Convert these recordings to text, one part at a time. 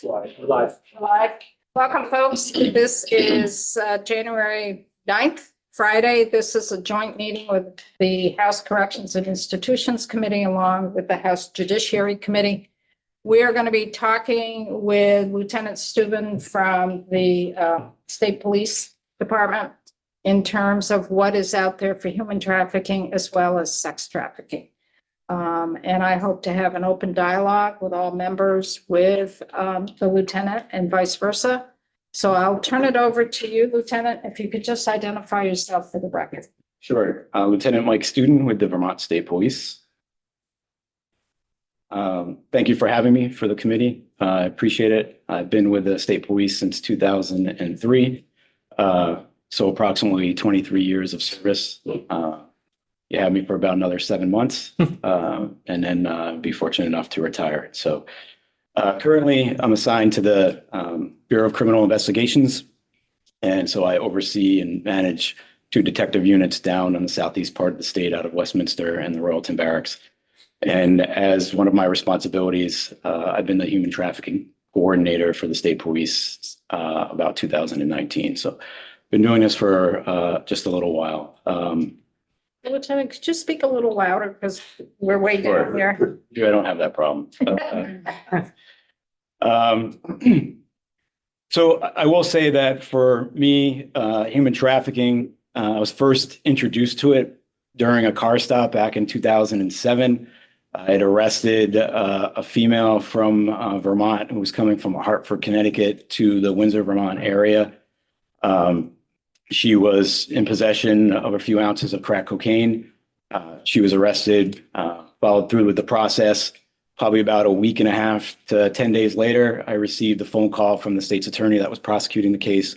Live. Welcome, folks. This is January 9th, Friday. This is a joint meeting with the House Corrections and Institutions Committee along with the House Judiciary Committee. We are going to be talking with Lieutenant Steuben from the State Police Department in terms of what is out there for human trafficking as well as sex trafficking. And I hope to have an open dialogue with all members with the lieutenant and vice versa. So I'll turn it over to you, Lieutenant, if you could just identify yourself for the record. Sure. Lieutenant Mike Steuben with the Vermont State Police. Thank you for having me for the committee. I appreciate it. I've been with the State Police since 2003. So approximately 23 years of service. You had me for about another 7 months, and then be fortunate enough to retire. So currently I'm assigned to the Bureau of Criminal Investigations. And so I oversee and manage 2 detective units down on the southeast part of the state out of Westminster and the Royalton Barracks. And as one of my responsibilities, I've been the human trafficking coordinator for the State Police about 2019. So been doing this for just a little while. Lieutenant, could you speak a little louder because we're way down here? I don't have that problem. So I will say that for me, human trafficking, I was first introduced to it during a car stop back in 2007. I had arrested a female from Vermont who was coming from Hartford, Connecticut to the Windsor, Vermont area. She was in possession of a few ounces of crack cocaine. She was arrested, followed through with the process. Probably about a week and a half to 10 days later, I received a phone call from the state's attorney that was prosecuting the case.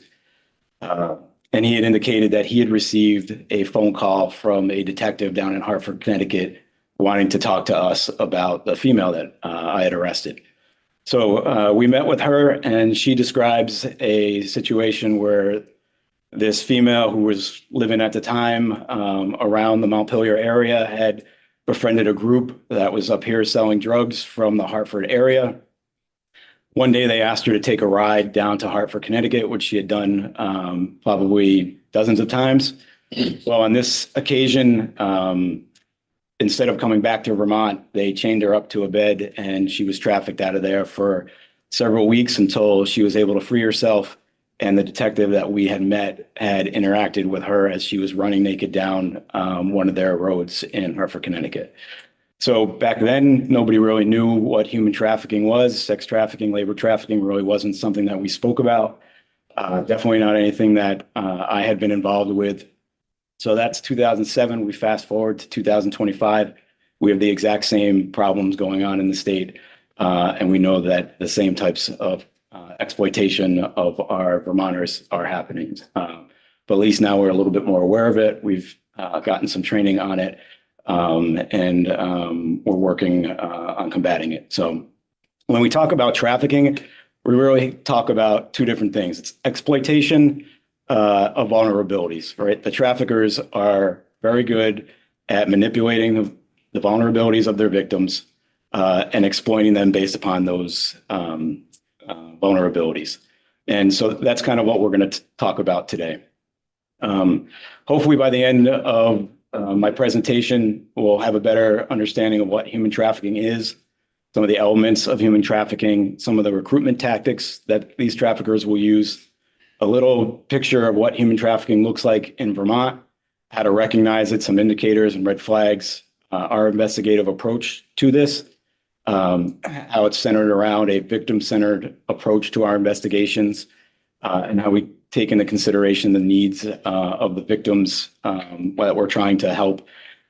And he had indicated that he had received a phone call from a detective down in Hartford, Connecticut, wanting to talk to us about the female that I had arrested. So we met with her, and she describes a situation where this female who was living at the time around the Montpelier area had befriended a group that was up here selling drugs from the Hartford area. One day they asked her to take a ride down to Hartford, Connecticut, which she had done probably dozens of times. Well, on this occasion, instead of coming back to Vermont, they chained her up to a bed and she was trafficked out of there for several weeks until she was able to free herself. And the detective that we had met had interacted with her as she was running naked down one of their roads in Hartford, Connecticut. So back then, nobody really knew what human trafficking was. Sex trafficking, labor trafficking really wasn't something that we spoke about. Definitely not anything that I had been involved with. So that's 2007. We fast forward to 2025. We have the exact same problems going on in the state. And we know that the same types of exploitation of our Vermonters are happening. But at least now we're a little bit more aware of it. We've gotten some training on it, and we're working on combating it. So when we talk about trafficking, we really talk about 2 different things. It's exploitation of vulnerabilities, right? The traffickers are very good at manipulating the vulnerabilities of their victims and exploiting them based upon those vulnerabilities. And so that's kind of what we're going to talk about today. Hopefully by the end of my presentation, we'll have a better understanding of what human trafficking is, some of the elements of human trafficking, some of the recruitment tactics that these traffickers will use, a little picture of what human trafficking looks like in Vermont, how to recognize it, some indicators and red flags, our investigative approach to this, how it's centered around a victim-centered approach to our investigations, and how we take into consideration the needs of the victims that we're trying to help,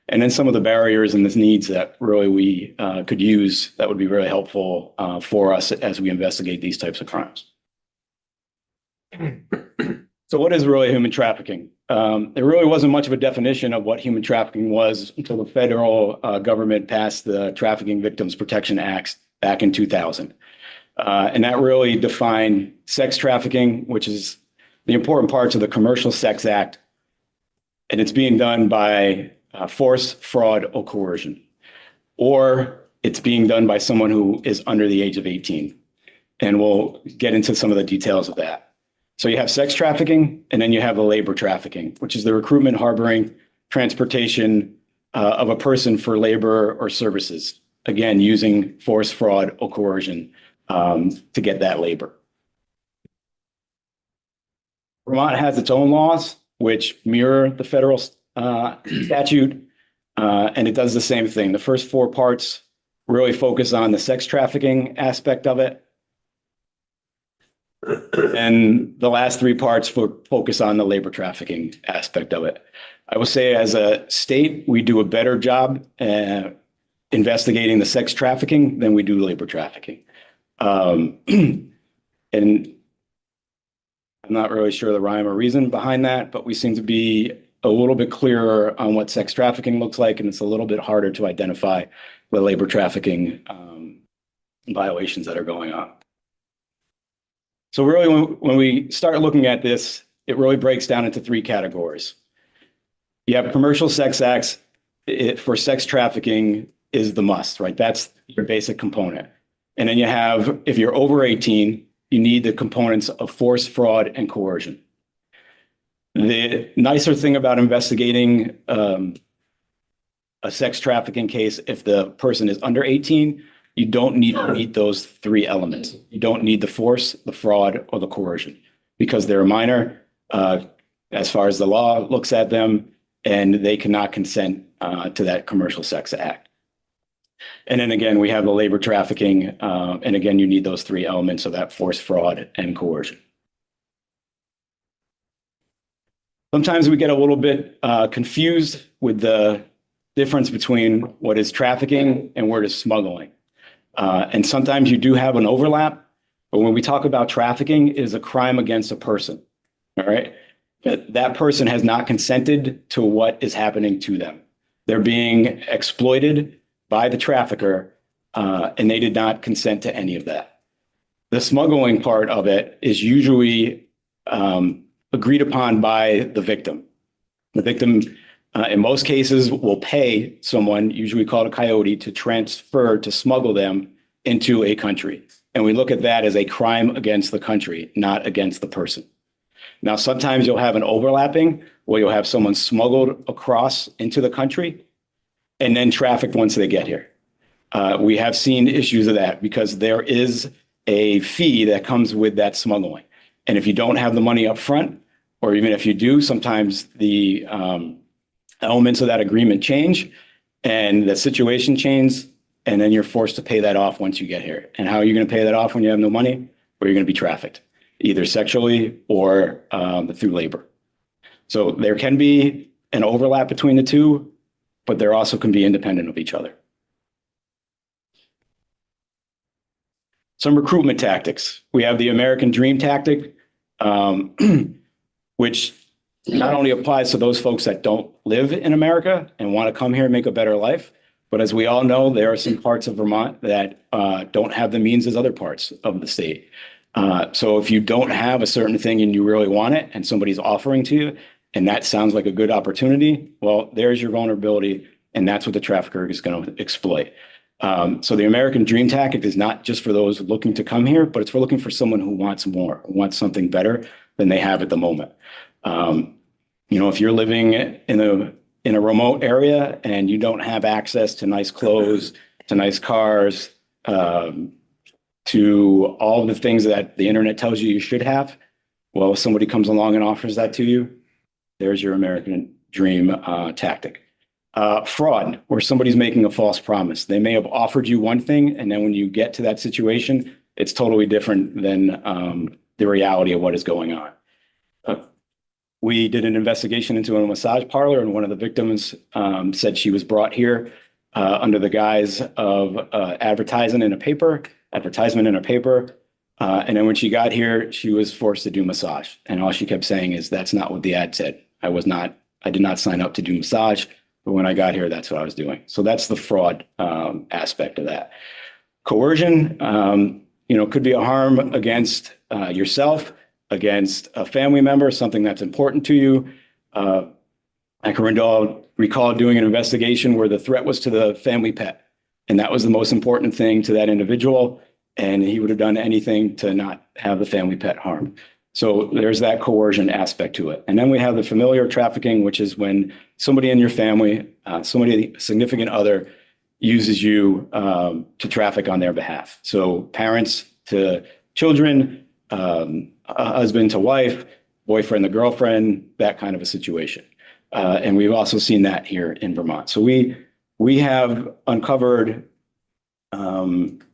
and then some of the barriers and the needs that really we could use that would be very helpful for us as we investigate these types of crimes. So what is really human trafficking? There really wasn't much of a definition of what human trafficking was until the federal government passed the Trafficking Victims Protection Act back in 2000. And that really defined sex trafficking, which is the important parts of the Commercial Sex Act. And it's being done by force, fraud, or coercion. Or it's being done by someone who is under the age of 18. And we'll get into some of the details of that. So you have sex trafficking, and then you have the labor trafficking, which is the recruitment, harboring, transportation of a person for labor or services. Again, using force, fraud, or coercion to get that labor. Vermont has its own laws, which mirror the federal statute, and it does the same thing. The first four parts really focus on the sex trafficking aspect of it. And the last three parts focus on the labor trafficking aspect of it. I will say as a state, we do a better job investigating the sex trafficking than we do labor trafficking. And I'm not really sure the rhyme or reason behind that, but we seem to be a little bit clearer on what sex trafficking looks like, and it's a little bit harder to identify the labor trafficking violations that are going on. So really, when we start looking at this, it really breaks down into three categories. You have commercial sex acts for sex trafficking is the must, right? That's your basic component. And then you have, if you're over 18, you need the components of force, fraud, and coercion. The nicer thing about investigating a sex trafficking case, if the person is under 18, you don't need to meet those three elements. You don't need the force, the fraud, or the coercion because they're a minor as far as the law looks at them, and they cannot consent to that commercial sex act. And then again, we have the labor trafficking, and again, you need those three elements of that force, fraud, and coercion. Sometimes we get a little bit confused with the difference between what is trafficking and what is smuggling. And sometimes you do have an overlap, but when we talk about trafficking, it is a crime against a person, all right? That person has not consented to what is happening to them. They're being exploited by the trafficker, and they did not consent to any of that. The smuggling part of it is usually agreed upon by the victim. The victim, in most cases, will pay someone, usually called a coyote, to smuggle them into a country. And we look at that as a crime against the country, not against the person. Now, sometimes you'll have an overlapping where you'll have someone smuggled across into the country and then trafficked once they get here. We have seen issues of that because there is a fee that comes with that smuggling. And if you don't have the money up front, or even if you do, sometimes the elements of that agreement change and the situation changes, and then you're forced to pay that off once you get here. And how are you going to pay that off when you have no money? Or you're going to be trafficked, either sexually or through labor. So there can be an overlap between the two, but there also can be independent of each other. Some recruitment tactics. We have the American Dream tactic, which not only applies to those folks that don't live in America and want to come here and make a better life, but as we all know, there are some parts of Vermont that don't have the means as other parts of the state. So if you don't have a certain thing and you really want it and somebody's offering to you, and that sounds like a good opportunity, well, there's your vulnerability, and that's what the trafficker is going to exploit. So the American Dream tactic is not just for those looking to come here, but it's for looking for someone who wants more, who wants something better than they have at the moment. If you're living in a remote area and you don't have access to nice clothes, to nice cars, to all of the things that the internet tells you you should have, well, if somebody comes along and offers that to you, there's your American Dream tactic. Fraud, where somebody's making a false promise. They may have offered you one thing, and then when you get to that situation, it's totally different than the reality of what is going on. We did an investigation into a massage parlor, and one of the victims said she was brought here under the guise of advertisement in a paper. And then when she got here, she was forced to do massage. And all she kept saying is, that's not what the ad said. I did not sign up to do massage, but when I got here, that's what I was doing. So that's the fraud aspect of that. Coercion, could be a harm against yourself, against a family member, something that's important to you. I can recall doing an investigation where the threat was to the family pet. and that was the most important thing to that individual. And he would have done anything to not have the family pet harmed. So there's that coercion aspect to it. And then we have the familiar trafficking, which is when somebody in your family, somebody significant other, uses you to traffic on their behalf. So parents to children, a husband to wife, boyfriend to girlfriend, that kind of a situation. And we've also seen that here in Vermont. So we have uncovered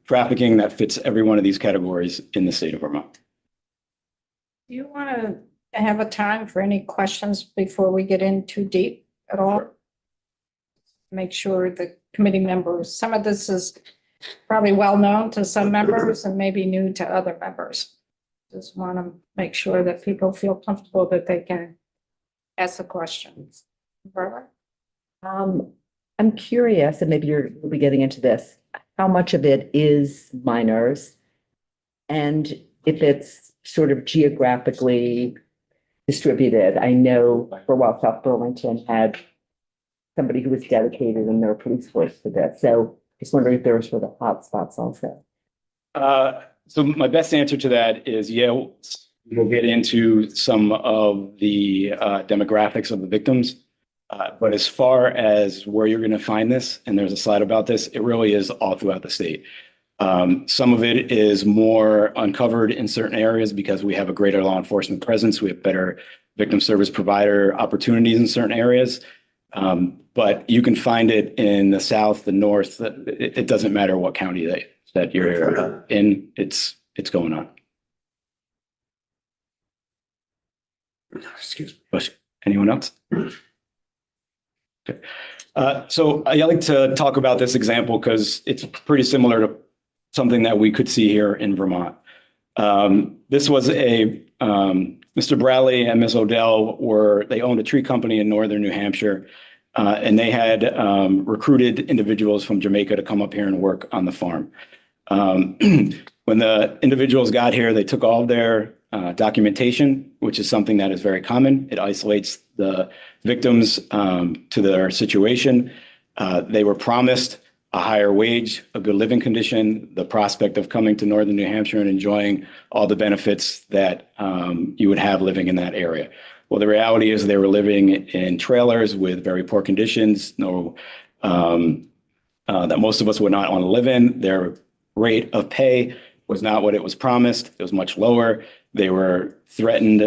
trafficking that fits every one of these categories in the state of Vermont. Do you want to have a time for any questions before we get in too deep at all? Make sure the committee members, some of this is probably well known to some members and maybe new to other members. Just want to make sure that people feel comfortable that they can ask the questions. Barbara? I'm curious, and maybe you'll be getting into this, how much of it is minors? And if it's sort of geographically distributed. I know for a while South Burlington had somebody who was dedicated in their police force to this. So just wondering if there were sort of hot spots also. So my best answer to that is, yeah, we'll get into some of the demographics of the victims. But as far as where you're going to find this, and there's a slide about this, it really is all throughout the state. Some of it is more uncovered in certain areas because we have a greater law enforcement presence. We have better victim service provider opportunities in certain areas. But you can find it in the south, the north. It doesn't matter what county that you're in. It's going on. Excuse me. Question. Anyone else? Okay. So I like to talk about this example because it's pretty similar to something that we could see here in Vermont. This was Mr. Bradley and Ms. Odell they owned a tree company in northern New Hampshire, and they had recruited individuals from Jamaica to come up here and work on the farm. When the individuals got here, they took all of their documentation, which is something that is very common. It isolates the victims to their situation. They were promised a higher wage, a good living condition, the prospect of coming to northern New Hampshire and enjoying all the benefits that you would have living in that area. Well, the reality is they were living in trailers with very poor conditions, that most of us would not want to live in. Their rate of pay was not what it was promised. It was much lower. They were threatened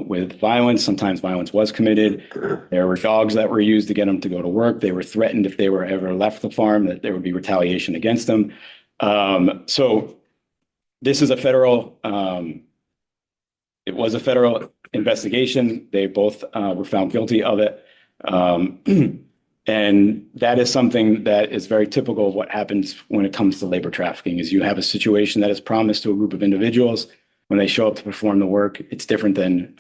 with violence. Sometimes violence was committed. There were dogs that were used to get them to go to work. They were threatened if they were ever left the farm that there would be retaliation against them. So this is it was a federal investigation. They both were found guilty of it. And that is something that is very typical of what happens when it comes to labor trafficking is you have a situation that is promised to a group of individuals. When they show up to perform the work, it's different than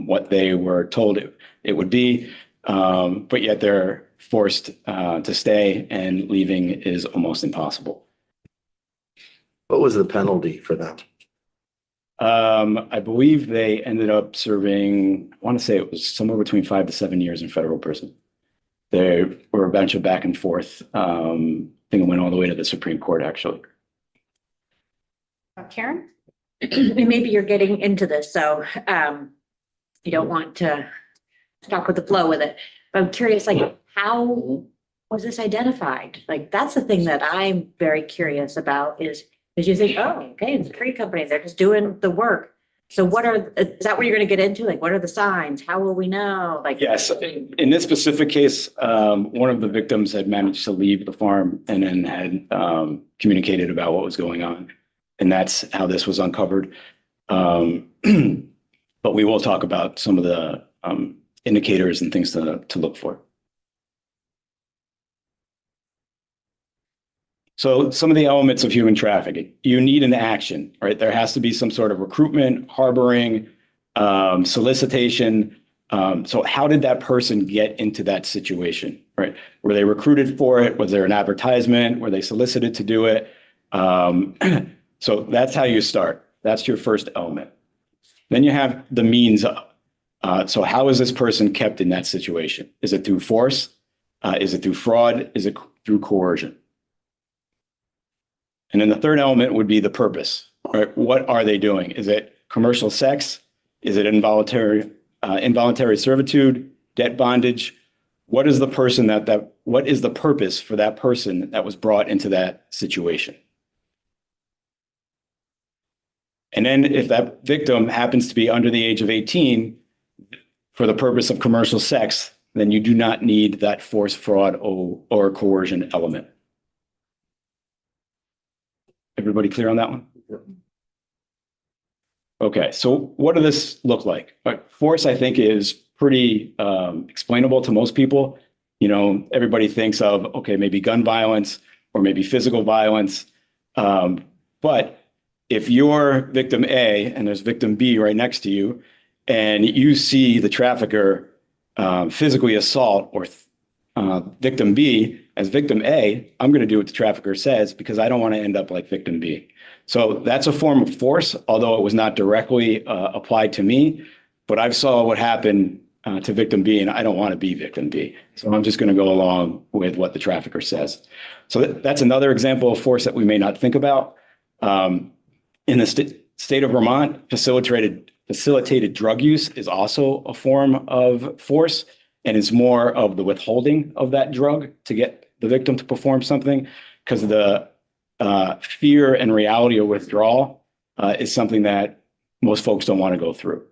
what they were told it would be, but yet they're forced to stay, and leaving is almost impossible. What was the penalty for that? I believe they ended up serving, I want to say it was somewhere between 5 to 7 years in federal prison. There were a bunch of back and forth. I think it went all the way to the Supreme Court, actually. Karen? And maybe you're getting into this, so you don't want to stop with the flow with it. But I'm curious, like, how was this identified? Like, that's the thing that I'm very curious about is you think, oh, okay, it's a tree company, they're just doing the work. So is that what you're going to get into? Like, what are the signs? How will we know? Like, yes, in this specific case, one of the victims had managed to leave the farm and then had communicated about what was going on. And that's how this was uncovered. But we will talk about some of the indicators and things to look for. So some of the elements of human trafficking, you need an action, right? There has to be some sort of recruitment, harboring, solicitation. So how did that person get into that situation, right? Were they recruited for it? Was there an advertisement? Were they solicited to do it? So that's how you start. That's your first element. Then you have the means of. So how is this person kept in that situation? Is it through force? Is it through fraud? Is it through coercion? And then the third element would be the purpose, right? What are they doing? Is it commercial sex? Is it involuntary servitude, debt bondage? What is the what is the purpose for that person that was brought into that situation? And then if that victim happens to be under the age of 18 for the purpose of commercial sex, then you do not need that force, fraud, or coercion element. Everybody clear on that one? Okay, so what does this look like? Force, I think, is pretty explainable to most people. You know, everybody thinks of, okay, maybe gun violence or maybe physical violence. But if you're victim A and there's victim B right next to you, and you see the trafficker physically assault or victim B as victim A, I'm going to do what the trafficker says because I don't want to end up like victim B. So that's a form of force, although it was not directly applied to me. But I've saw what happened to victim B, and I don't want to be victim B. So I'm just going to go along with what the trafficker says. So that's another example of force that we may not think about. In the state of Vermont, facilitated drug use is also a form of force, and it's more of the withholding of that drug to get the victim to perform something, because the fear and reality of withdrawal is something that most folks don't want to go through.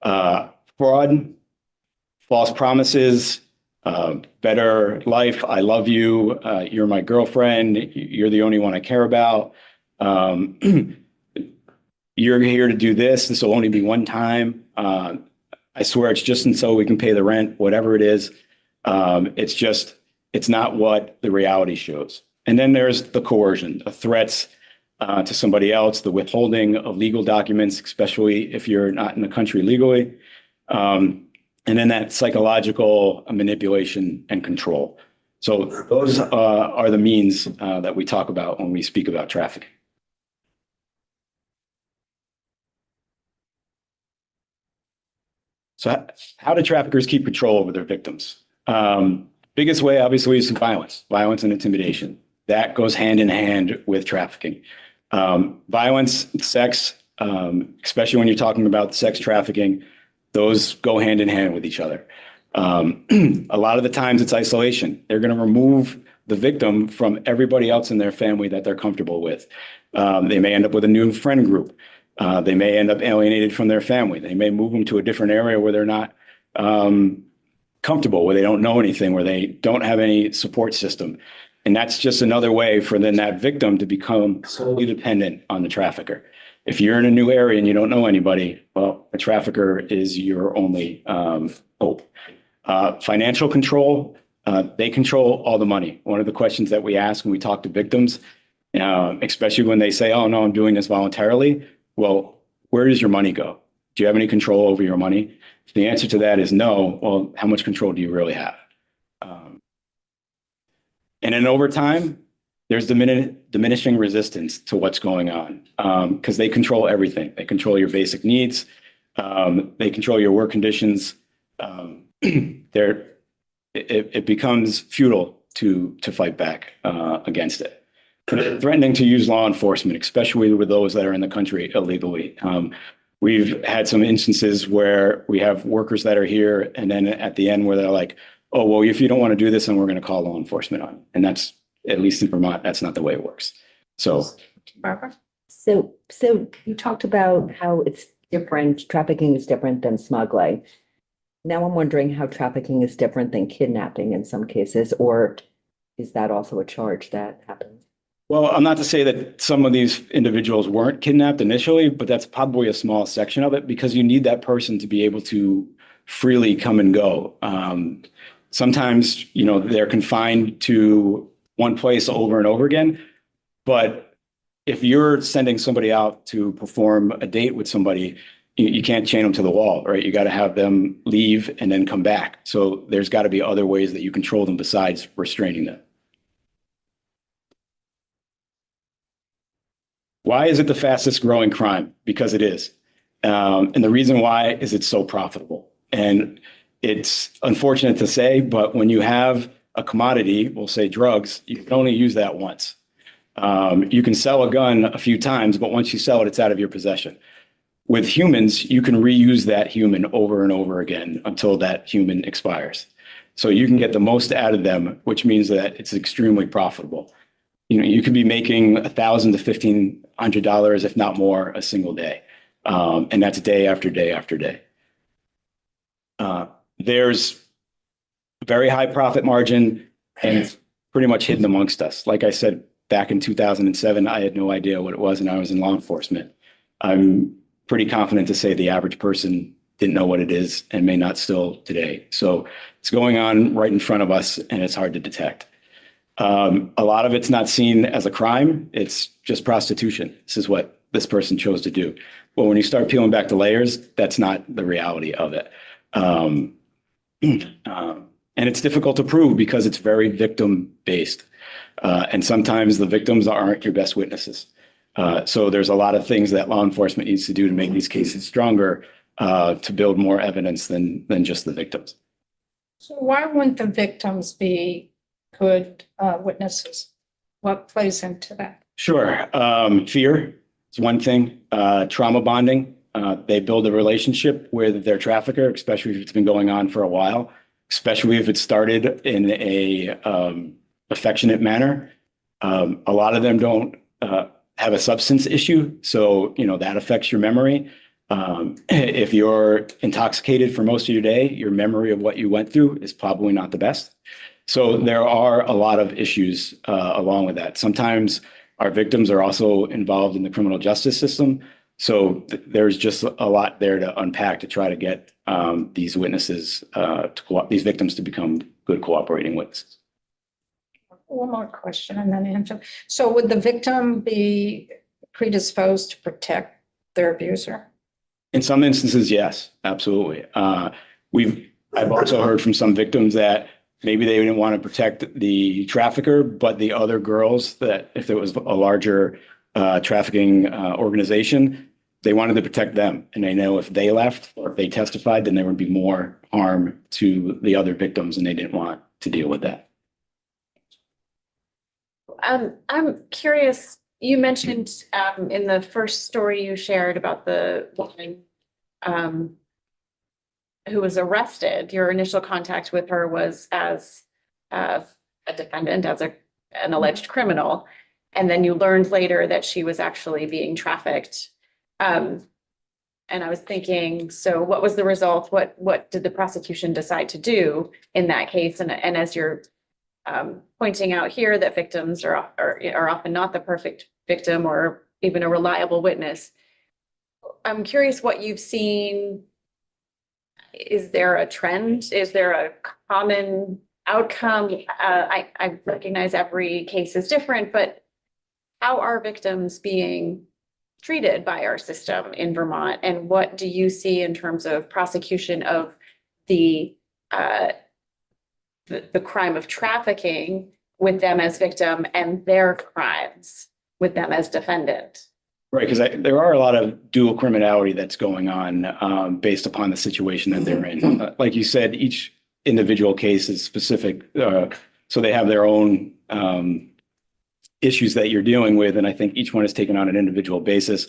Fraud, false promises, better life, I love you, you're my girlfriend, you're the only one I care about. You're here to do this. This will only be one time. I swear it's just until we can pay the rent, whatever it is. It's not what the reality shows. And then there's the coercion, the threats to somebody else, the withholding of legal documents, especially if you're not in the country legally. And then that psychological manipulation and control. So those are the means that we talk about when we speak about trafficking. So how do traffickers keep control over their victims? Biggest way, obviously, is violence and intimidation. That goes hand in hand with trafficking. Violence, sex, especially when you're talking about sex trafficking, those go hand in hand with each other. A lot of the times it's isolation. They're going to remove the victim from everybody else in their family that they're comfortable with. They may end up with a new friend group. They may end up alienated from their family. They may move them to a different area where they're not comfortable, where they don't know anything, where they don't have any support system. And that's just another way for then that victim to become solely dependent on the trafficker. If you're in a new area and you don't know anybody, well, a trafficker is your only hope. Financial control, they control all the money. One of the questions that we ask when we talk to victims, especially when they say, oh, no, I'm doing this voluntarily. Well, where does your money go? Do you have any control over your money? If the answer to that is no, well, how much control do you really have? And then over time, there's diminishing resistance to what's going on because they control everything. They control your basic needs. They control your work conditions. It becomes futile to fight back against it. Threatening to use law enforcement, especially with those that are in the country illegally. We've had some instances where we have workers that are here, and then at the end where they're like, oh, well, if you don't want to do this, then we're going to call law enforcement on. And that's, at least in Vermont, that's not the way it works. So, Barbara? So you talked about how it's different, trafficking is different than smuggling. Now I'm wondering how trafficking is different than kidnapping in some cases, or is that also a charge that happens? well, I'm not to say that some of these individuals weren't kidnapped initially, but that's probably a small section of it because you need that person to be able to freely come and go. Sometimes, they're confined to one place over and over again. But if you're sending somebody out to perform a date with somebody, you can't chain them to the wall, right? You got to have them leave and then come back. So there's got to be other ways that you control them besides restraining them. Why is it the fastest growing crime? Because it is. And the reason why is it's so profitable. And it's unfortunate to say, but when you have a commodity, we'll say drugs, you can only use that once. You can sell a gun a few times, but once you sell it, it's out of your possession. With humans, you can reuse that human over and over again until that human expires. So you can get the most out of them, which means that it's extremely profitable. You could be making $1,000 to $1,500, if not more, a single day. And that's day after day after day. There's very high profit margin, and it's pretty much hidden amongst us. Like I said, back in 2007, I had no idea what it was, and I was in law enforcement. I'm pretty confident to say the average person didn't know what it is and may not still today. So it's going on right in front of us, and it's hard to detect. A lot of it's not seen as a crime. It's just prostitution. This is what this person chose to do. Well, when you start peeling back the layers, that's not the reality of it. And it's difficult to prove because it's very victim based. And sometimes the victims aren't your best witnesses. So there's a lot of things that law enforcement needs to do to make these cases stronger, to build more evidence than just the victims. So why wouldn't the victims be good witnesses? What plays into that? Sure. Fear is one thing. Trauma bonding. They build a relationship with their trafficker, especially if it's been going on for a while, especially if it started in a affectionate manner. A lot of them don't have a substance issue, so that affects your memory. If you're intoxicated for most of your day, your memory of what you went through is probably not the best. So there are a lot of issues along with that. Sometimes our victims are also involved in the criminal justice system. So there's just a lot there to unpack to try to get these witnesses, these victims to become good cooperating witnesses. One more question and then answer. So would the victim be predisposed to protect their abuser? In some instances, yes, absolutely. I've also heard from some victims that maybe they didn't want to protect the trafficker, but the other girls, that if there was a larger trafficking organization, they wanted to protect them. And they know if they left or if they testified, then there would be more harm to the other victims, and they didn't want to deal with that. I'm curious, you mentioned in the first story you shared about the woman who was arrested. Your initial contact with her was as a defendant, as an alleged criminal. And then you learned later that she was actually being trafficked. And I was thinking, so what was the result? What did the prosecution decide to do in that case? And as you're pointing out here that victims are often not the perfect victim or even a reliable witness, I'm curious what you've seen. Is there a trend? Is there a common outcome? I recognize every case is different, but how are victims being treated by our system in Vermont? And what do you see in terms of prosecution of the crime of trafficking with them as victim and their crimes with them as defendant? Right, because there are a lot of dual criminality that's going on based upon the situation that they're in. Like you said, each individual case is specific, so they have their own issues that you're dealing with, and I think each one is taken on an individual basis.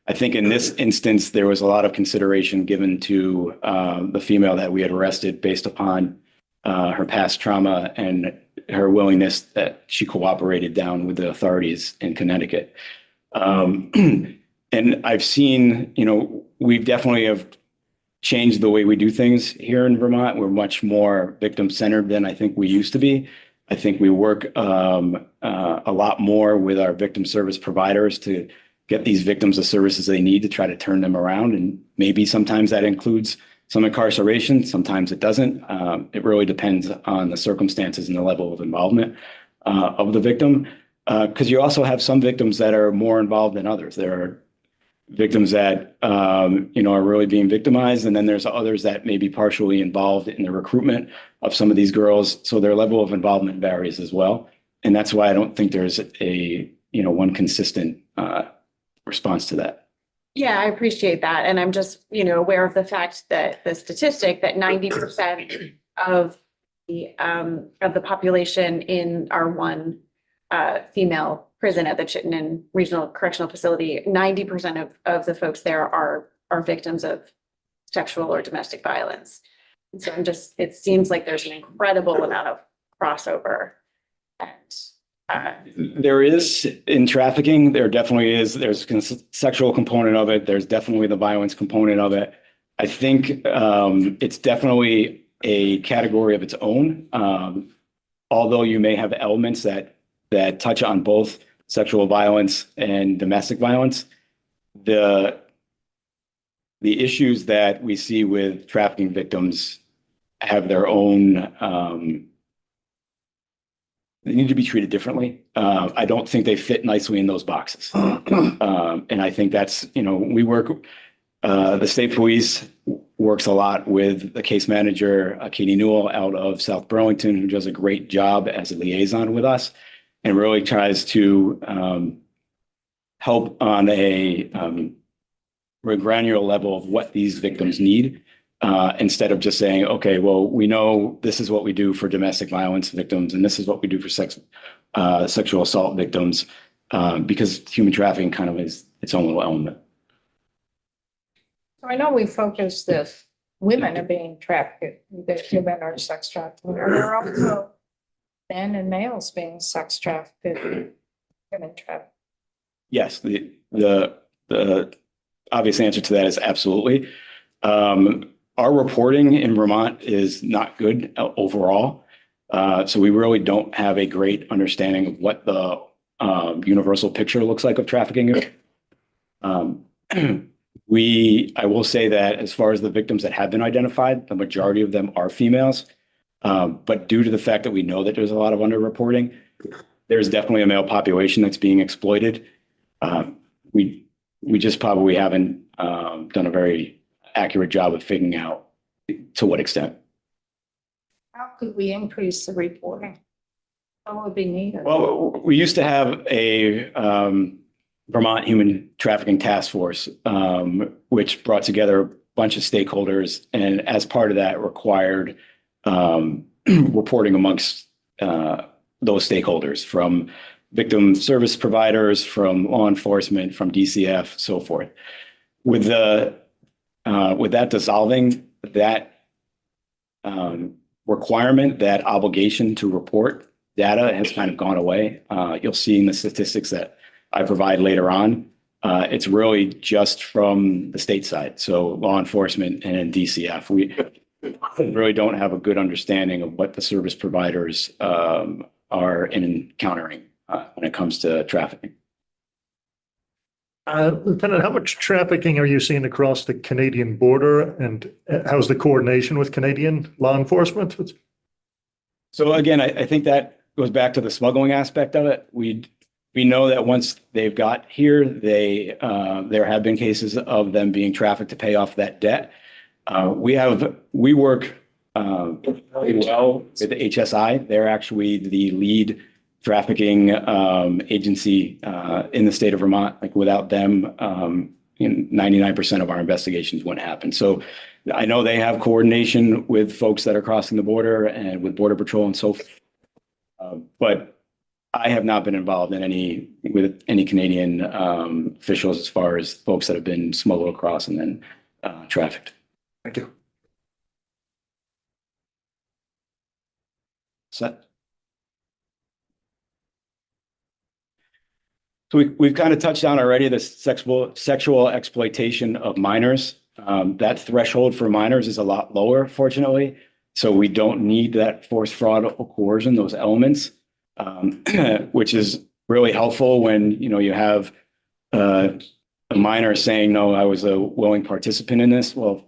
I think in this instance, there was a lot of consideration given to the female that we had arrested based upon her past trauma and her willingness that she cooperated down with the authorities in Connecticut. And I've seen, we definitely have changed the way we do things here in Vermont. We're much more victim-centered than I think we used to be. I think we work a lot more with our victim service providers to get these victims the services they need to try to turn them around. And maybe sometimes that includes some incarceration, sometimes it doesn't. It really depends on the circumstances and the level of involvement of the victim. Because you also have some victims that are more involved than others. There are victims that, are really being victimized. And then there's others that may be partially involved in the recruitment of some of these girls. So their level of involvement varies as well. And that's why I don't think there's a, one consistent response to that. Yeah, I appreciate that. And I'm just, aware of the fact that the statistic that 90% of the population in our one female prison at the Chittenden Regional Correctional Facility, 90% of the folks there are victims of sexual or domestic violence. And so it seems like there's an incredible amount of crossover. And There is in trafficking, there definitely is, there's sexual component of it. There's definitely the violence component of it. I think it's definitely a category of its own. Although you may have elements that touch on both sexual violence and domestic violence, the issues that we see with trafficking victims have their own, they need to be treated differently. I don't think they fit nicely in those boxes. And I think that's, we work, the state police works a lot with the case manager, Katie Newell out of South Burlington, who does a great job as a liaison with us and really tries to help on a granular level of what these victims need. Instead of just saying, okay, well, we know this is what we do for domestic violence victims, and this is what we do for sexual assault victims, because human trafficking kind of is its own little element. So I know we focus that women are being trafficked, that women are sex trafficked. Are there also men and males being sex trafficked, women trafficked? Yes, the obvious answer to that is absolutely. Our reporting in Vermont is not good overall. So we really don't have a great understanding of what the universal picture looks like of trafficking. I will say that as far as the victims that have been identified, the majority of them are females. But due to the fact that we know that there's a lot of underreporting, there's definitely a male population that's being exploited. We just probably haven't done a very accurate job of figuring out to what extent. How could we increase the reporting? What would be needed? Well, we used to have a Vermont Human Trafficking Task Force, which brought together a bunch of stakeholders, and as part of that required reporting amongst those stakeholders, from victim service providers, from law enforcement, from DCF, so forth. With that dissolving, that requirement, that obligation to report data has kind of gone away. You'll see in the statistics that I provide later on, it's really just from the state side. So law enforcement and DCF, we really don't have a good understanding of what the service providers are encountering when it comes to trafficking. Lieutenant, how much trafficking are you seeing across the Canadian border, and how's the coordination with Canadian law enforcement? So again, I think that goes back to the smuggling aspect of it. We know that once they've got here, there have been cases of them being trafficked to pay off that debt. We work really well with the HSI. They're actually the lead trafficking agency in the state of Vermont. Like without them, 99% of our investigations wouldn't happen. So I know they have coordination with folks that are crossing the border and with Border Patrol and so forth. But I have not been involved in with any Canadian officials as far as folks that have been smuggled across and then trafficked. Thank you. Set. So we've kind of touched on already the sexual exploitation of minors. That threshold for minors is a lot lower, fortunately. So we don't need that force, fraud, or coercion, those elements, which is really helpful when you have a minor saying, "No, I was a willing participant in this." Well,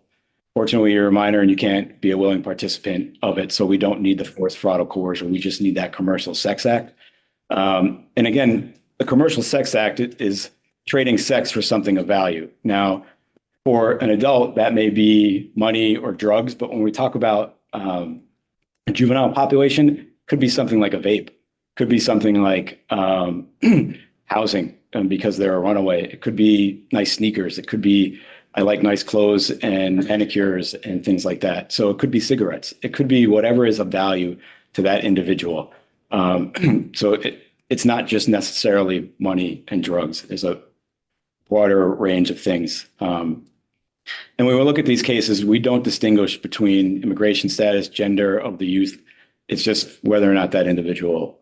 fortunately, you're a minor and you can't be a willing participant of it. So we don't need the force, fraud, or coercion. We just need that commercial sex act. And again, the Commercial Sex Act is trading sex for something of value. Now, for an adult, that may be money or drugs, but when we talk about a juvenile population, it could be something like a vape, could be something like housing because they're a runaway. It could be nice sneakers. It could be, I like nice clothes and manicures and things like that. So it could be cigarettes. It could be whatever is of value to that individual. So it's not just necessarily money and drugs. There's a broader range of things. And when we look at these cases, we don't distinguish between immigration status, gender of the youth. It's just whether or not that individual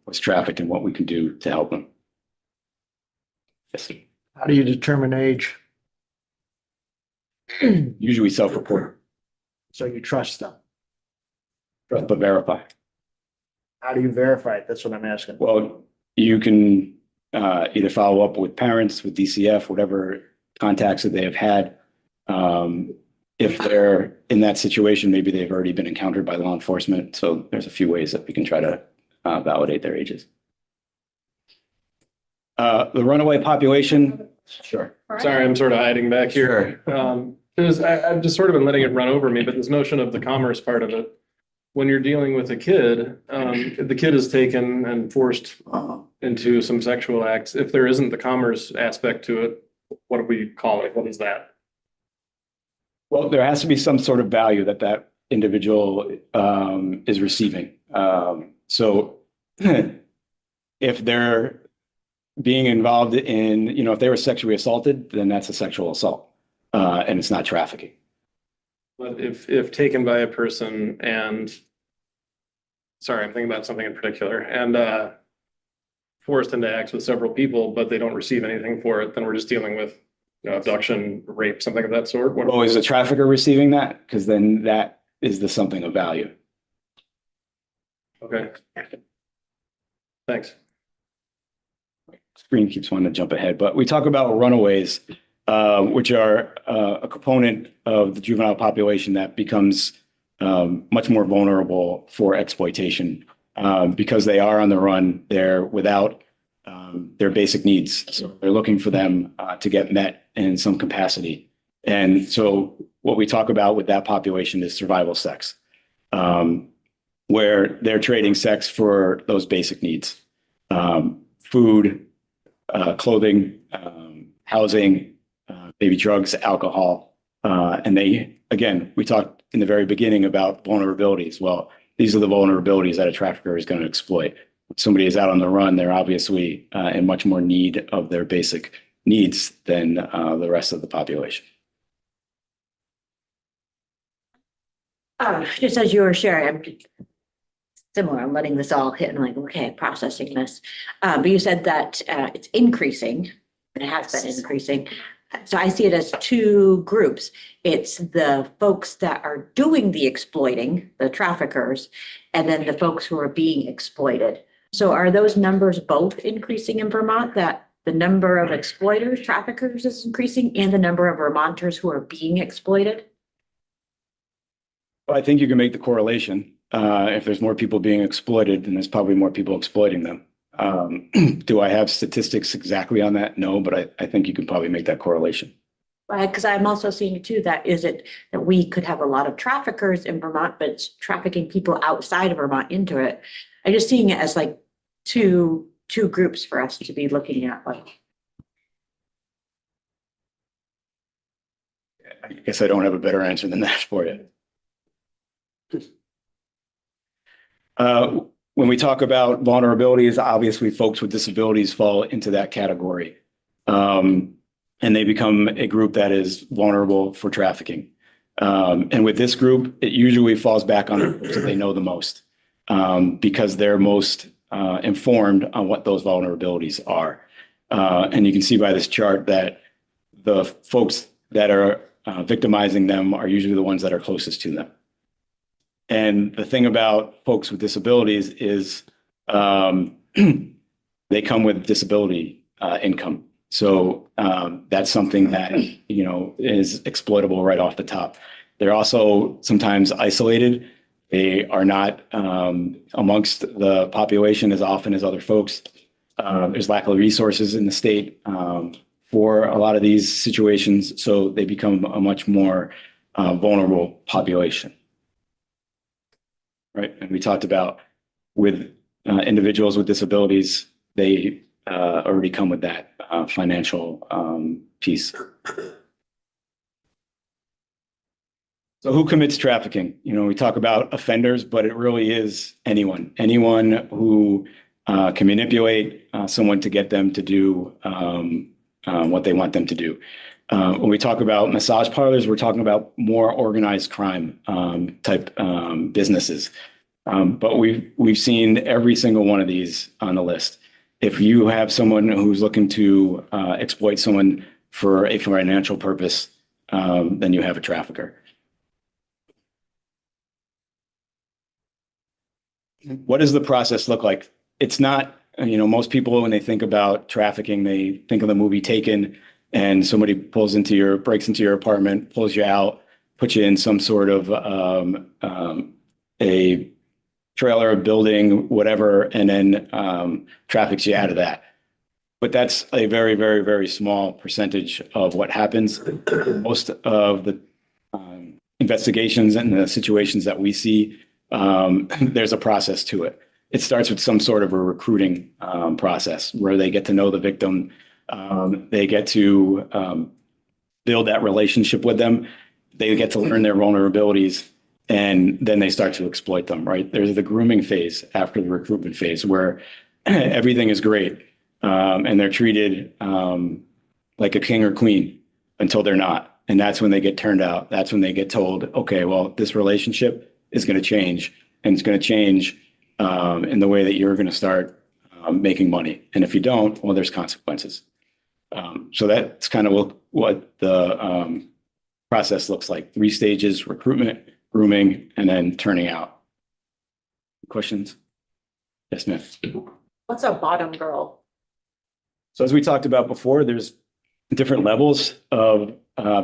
was trafficked and what we can do to help them. Yes, How do you determine age? usually self-report, So you trust them. but verify. How do you verify it? That's what I'm asking. Well, you can either follow up with parents, with DCF, whatever contacts that they have had. If they're in that situation, maybe they've already been encountered by law enforcement. So there's a few ways that we can try to validate their ages. The runaway population, sure. Sorry, I'm sort of hiding back here. I've just sort of been letting it run over me, but this notion of the commerce part of it, when you're dealing with a kid, the kid is taken and forced into some sexual acts. If there isn't the commerce aspect to it, what do we call it? What is that? Well, there has to be some sort of value that that individual is receiving. So if they're being involved in, if they were sexually assaulted, then that's a sexual assault and it's not trafficking. But if taken by a person and, sorry, I'm thinking about something in particular, and forced into acts with several people, but they don't receive anything for it, then we're just dealing with abduction, rape, something of that sort. Well, is the trafficker receiving that? Because then that is the something of value. Okay. Thanks. Screen keeps wanting to jump ahead, but we talk about runaways, which are a component of the juvenile population that becomes much more vulnerable for exploitation because they are on the run. They're without their basic needs. So they're looking for them to get met in some capacity. And so what we talk about with that population is survival sex, where they're trading sex for those basic needs, food, clothing, housing, maybe drugs, alcohol. And we talked in the very beginning about vulnerabilities. Well, these are the vulnerabilities that a trafficker is going to exploit. When somebody is out on the run, they're obviously in much more need of their basic needs than the rest of the population. Just as you were sharing, I'm similar, I'm letting this all hit and like, okay, processing this. But you said that it's increasing, and it has been increasing. So I see it as two groups. It's the folks that are doing the exploiting, the traffickers, and then the folks who are being exploited. So are those numbers both increasing in Vermont, that the number of exploiters, traffickers is increasing, and the number of Vermonters who are being exploited? Well, I think you can make the correlation. If there's more people being exploited, then there's probably more people exploiting them. Do I have statistics exactly on that? No, but I think you can probably make that correlation. Right, because I'm also seeing too, that we could have a lot of traffickers in Vermont, but it's trafficking people outside of Vermont into it. I'm just seeing it as like two groups for us to be looking at, like. I guess I don't have a better answer than that for you. When we talk about vulnerabilities, obviously folks with disabilities fall into that category. And they become a group that is vulnerable for trafficking. And with this group, it usually falls back on the folks that they know the most because they're most informed on what those vulnerabilities are. And you can see by this chart that the folks that are victimizing them are usually the ones that are closest to them. And the thing about folks with disabilities is they come with disability income. So that's something that, is exploitable right off the top. They're also sometimes isolated. They are not amongst the population as often as other folks. There's lack of resources in the state for a lot of these situations. So they become a much more vulnerable population. Right. And we talked about with individuals with disabilities, they already come with that financial piece. So who commits trafficking? We talk about offenders, but it really is anyone who can manipulate someone to get them to do what they want them to do. When we talk about massage parlors, we're talking about more organized crime type businesses. But we've seen every single one of these on the list. If you have someone who's looking to exploit someone for a financial purpose, then you have a trafficker. What does the process look like? It's not, most people, when they think about trafficking, they think of the movie Taken, and somebody breaks into your apartment, pulls you out, puts you in some sort of a trailer, building, whatever, and then traffics you out of that. But that's a very, very, very small percentage of what happens. Most of the investigations and the situations that we see, there's a process to it. It starts with some sort of a recruiting process where they get to know the victim. They get to build that relationship with them. They get to learn their vulnerabilities, and then they start to exploit them, right? There's the grooming phase after the recruitment phase where everything is great, and they're treated like a king or queen until they're not. And that's when they get turned out. That's when they get told, okay, well, this relationship is going to change, and it's going to change in the way that you're going to start making money. And if you don't, well, there's consequences. So that's kind of what the process looks like. 3 stages: recruitment, grooming, and then turning out. Questions? Yes, ma'am. What's a bottom girl? So as we talked about before, there's different levels of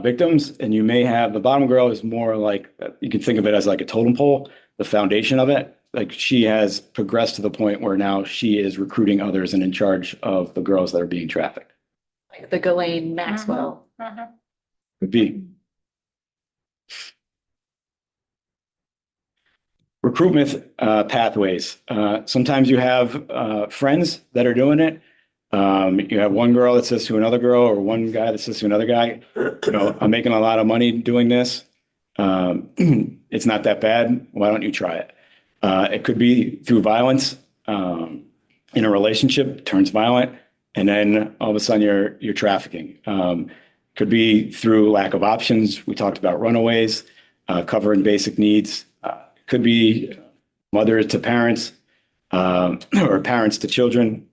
victims, and you may have the bottom girl is more like, you can think of it as like a totem pole, the foundation of it. Like she has progressed to the point where now she is recruiting others and in charge of the girls that are being trafficked. Like the Ghislaine Maxwell. Would be. Recruitment pathways. Sometimes you have friends that are doing it. You have one girl that says to another girl, or one guy that says to another guy, I'm making a lot of money doing this. It's not that bad. Why don't you try it? It could be through violence in a relationship, turns violent, and then all of a sudden you're trafficking. Could be through lack of options. We talked about runaways, covering basic needs. Could be mothers to parents, or parents to children.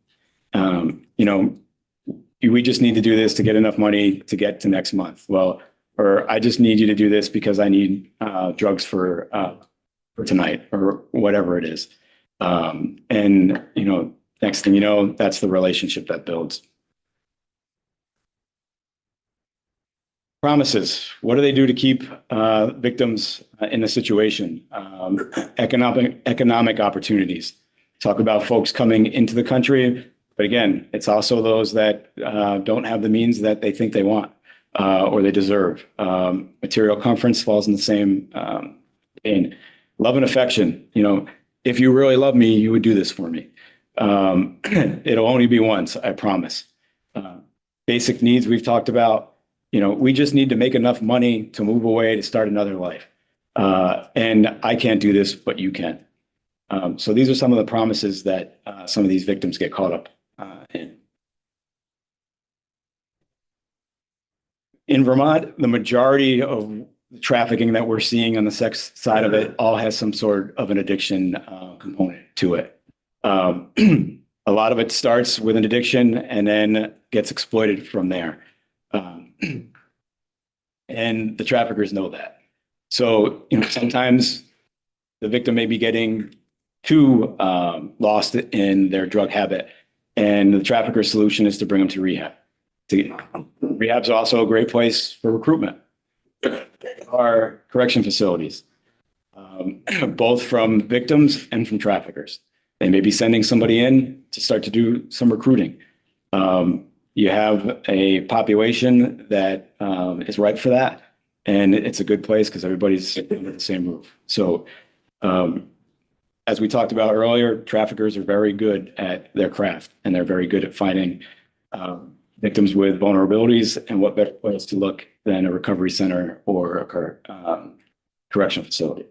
We just need to do this to get enough money to get to next month. Well, or I just need you to do this because I need drugs for tonight, or whatever it is. Next thing you know, that's the relationship that builds. Promises. What do they do to keep victims in the situation? Economic opportunities. Talk about folks coming into the country, but again, it's also those that don't have the means that they think they want or they deserve. Material comforts falls in the same vein. Love and affection. If you really love me, you would do this for me. It'll only be once, I promise. Basic needs we've talked about. We just need to make enough money to move away to start another life. And I can't do this, but you can. So these are some of the promises that some of these victims get caught up in. In Vermont, the majority of the trafficking that we're seeing on the sex side of it all has some sort of an addiction component to it. A lot of it starts with an addiction and then gets exploited from there. And the traffickers know that. So, sometimes the victim may be getting too lost in their drug habit, and the trafficker's solution is to bring them to rehab. Rehab's also a great place for recruitment. Our correction facilities, both from victims and from traffickers. They may be sending somebody in to start to do some recruiting. You have a population that is ripe for that, and it's a good place because everybody's under the same roof. So, as we talked about earlier, traffickers are very good at their craft, and they're very good at finding victims with vulnerabilities, and what better place to look than a recovery center or a correctional facility.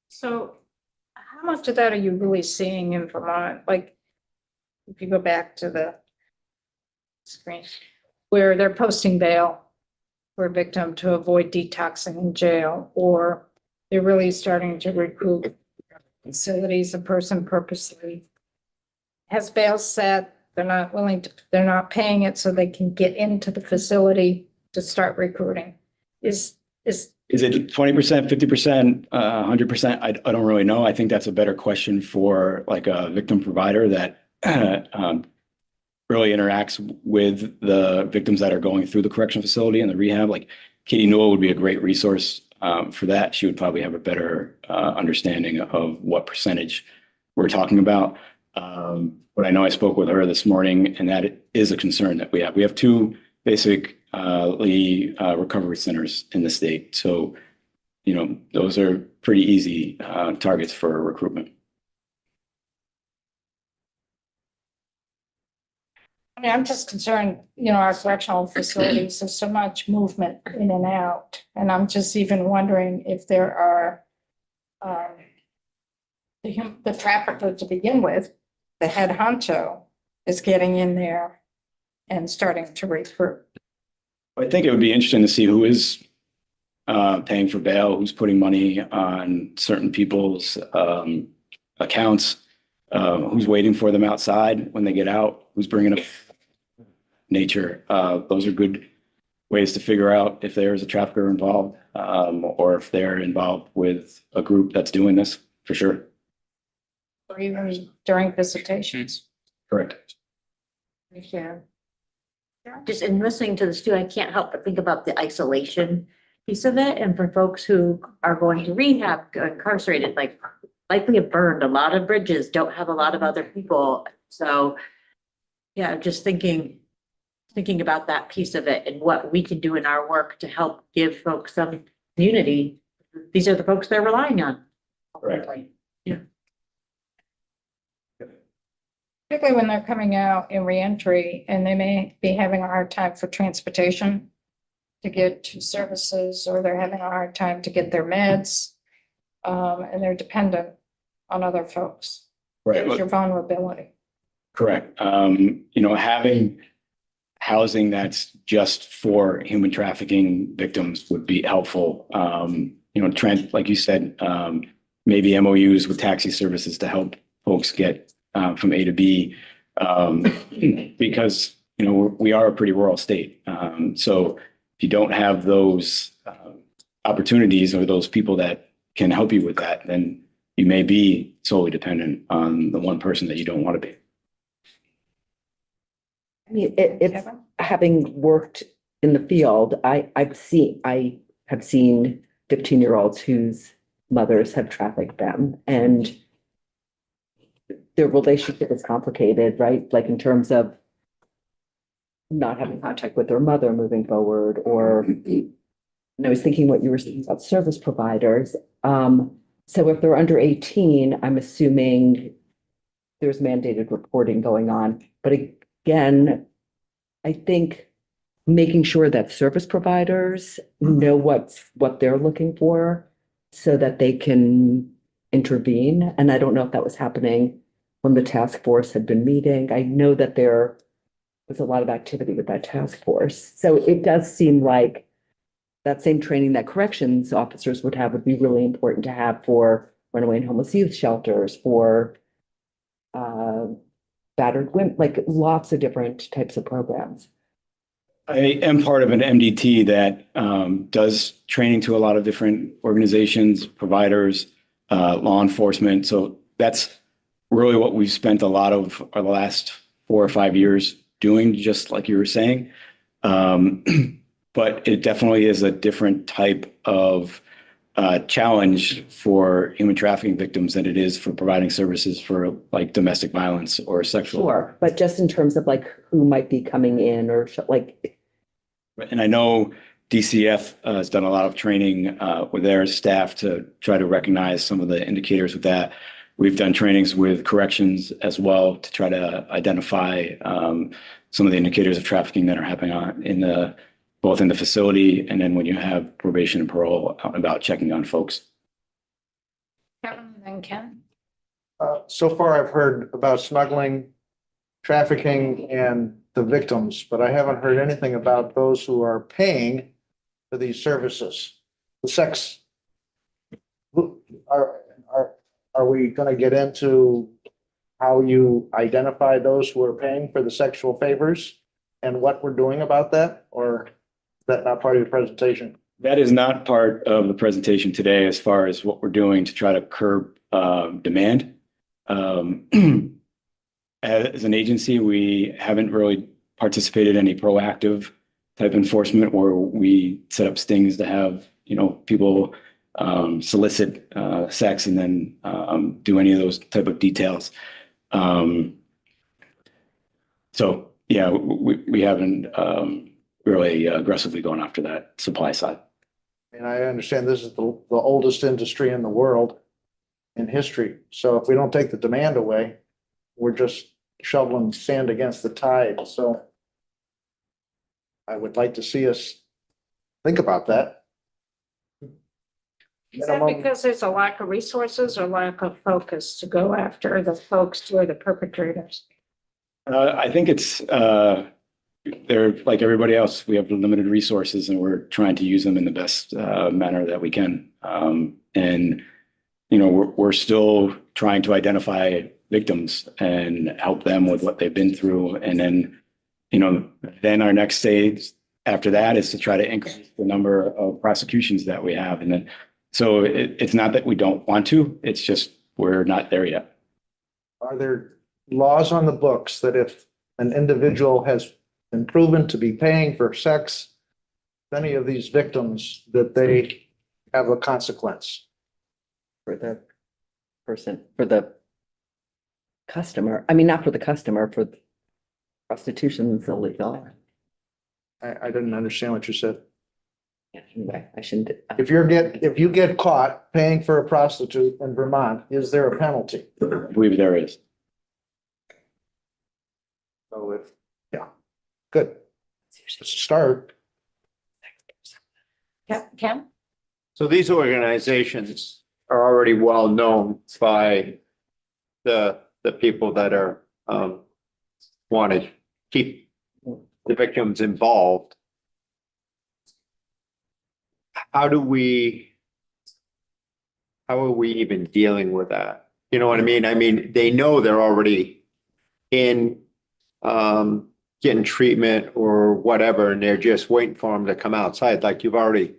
So how much of that are you really seeing in Vermont? Like, if you go back to the screen, where they're posting bail for a victim to avoid detoxing in jail, or they're really starting to recruit facilities, a person purposely has bail set, they're not willing to, they're not paying it so they can get into the facility to start recruiting. Is Is it 20%, 50%, 100%? I don't really know. I think that's a better question for like a victim provider that really interacts with the victims that are going through the correction facility and the rehab. Like Katie Newell would be a great resource for that. She would probably have a better understanding of what percentage we're talking about. But I know I spoke with her this morning, and that is a concern that we have. We have two basic recovery centers in the state. So, you know, those are pretty easy targets for recruitment. I mean, I'm just concerned, you know, our correctional facilities, there's so much movement in and out. And I'm just even wondering if there are the trafficker to begin with, the head honcho is getting in there and starting to recruit. I think it would be interesting to see who is paying for bail, who's putting money on certain people's accounts, who's waiting for them outside when they get out, who's bringing up nature. Those are good ways to figure out if there is a trafficker involved, or if they're involved with a group that's doing this, for sure. Or even during visitations. Correct. Yeah. Just in listening to this too, I can't help but think about the isolation piece of it. And for folks who are going to rehab, incarcerated, like likely have burned a lot of bridges, don't have a lot of other people. So yeah, just thinking about that piece of it and what we can do in our work to help give folks some community. These are the folks they're relying on. Correct. Yeah. Particularly when they're coming out in reentry and they may be having a hard time for transportation to get to services, or they're having a hard time to get their meds. And they're dependent on other folks. Right. There's your vulnerability. Correct. You know, having housing that's just for human trafficking victims would be helpful. You know, like you said, maybe MOUs with taxi services to help folks get from A to B, because, you know, we are a pretty rural state. So if you don't have those opportunities or those people that can help you with that, then you may be solely dependent on the one person that you don't want to be. I mean, it's Kevin? having worked in the field, I have seen 15-year-olds whose mothers have trafficked them, and their relationship is complicated, right? Like in terms of not having contact with their mother moving forward, or, and I was thinking what you were saying about service providers. So if they're under 18, I'm assuming there's mandated reporting going on. But again, I think making sure that service providers know what they're looking for so that they can intervene. And I don't know if that was happening when the task force had been meeting. I know that there was a lot of activity with that task force. So it does seem like that same training that corrections officers would have would be really important to have for runaway and homeless youth shelters, for battered women, like lots of different types of programs. I am part of an MDT that does training to a lot of different organizations, providers, law enforcement. So that's really what we've spent a lot of our last 4 or 5 years doing, just like you were saying. But it definitely is a different type of challenge for human trafficking victims than it is for providing services for like domestic violence or sexual. Sure, but just in terms of like who might be coming in or like. And I know DCF has done a lot of training with their staff to try to recognize some of the indicators with that. We've done trainings with corrections as well to try to identify some of the indicators of trafficking that are happening both in the facility and then when you have probation and parole out and about checking on folks. Kevin and then Ken. So far I've heard about smuggling, trafficking and the victims, but I haven't heard anything about those who are paying for these services. The sex. Are we gonna get into how you identify those who are paying for the sexual favors and what we're doing about that? Or is that not part of your presentation? That is not part of the presentation today as far as what we're doing to try to curb demand. As an agency, we haven't really participated in any proactive type enforcement where we set up stings to have, people solicit sex and then do any of those type of details. So yeah, we haven't really aggressively gone after that supply side. And I understand this is the oldest industry in the world in history. So if we don't take the demand away, we're just shoveling sand against the tide. So I would like to see us think about that. Is that Minimum- because there's a lack of resources or lack of focus to go after the folks who are the perpetrators? I think it's they're like everybody else. We have limited resources, and we're trying to use them in the best manner that we can. And we're still trying to identify victims and help them with what they've been through. And then, then our next stage after that is to try to increase the number of prosecutions that we have. And then, so it's not that we don't want to, it's just we're not there yet. Are there laws on the books that if an individual has been proven to be paying for sex, any of these victims, that they have a consequence? For the person, for the customer, I mean, not for the customer, for prostitution is illegal. I didn't understand what you said. Anyway, I shouldn't. If you get caught paying for a prostitute in Vermont, is there a penalty? I believe there is. So good. Start. Kim? So these organizations are already well known by the people that are want to keep the victims involved. How are we even dealing with that? You know what I mean? I mean, they know they're already in getting treatment or whatever, and they're just waiting for them to come outside. Like you've already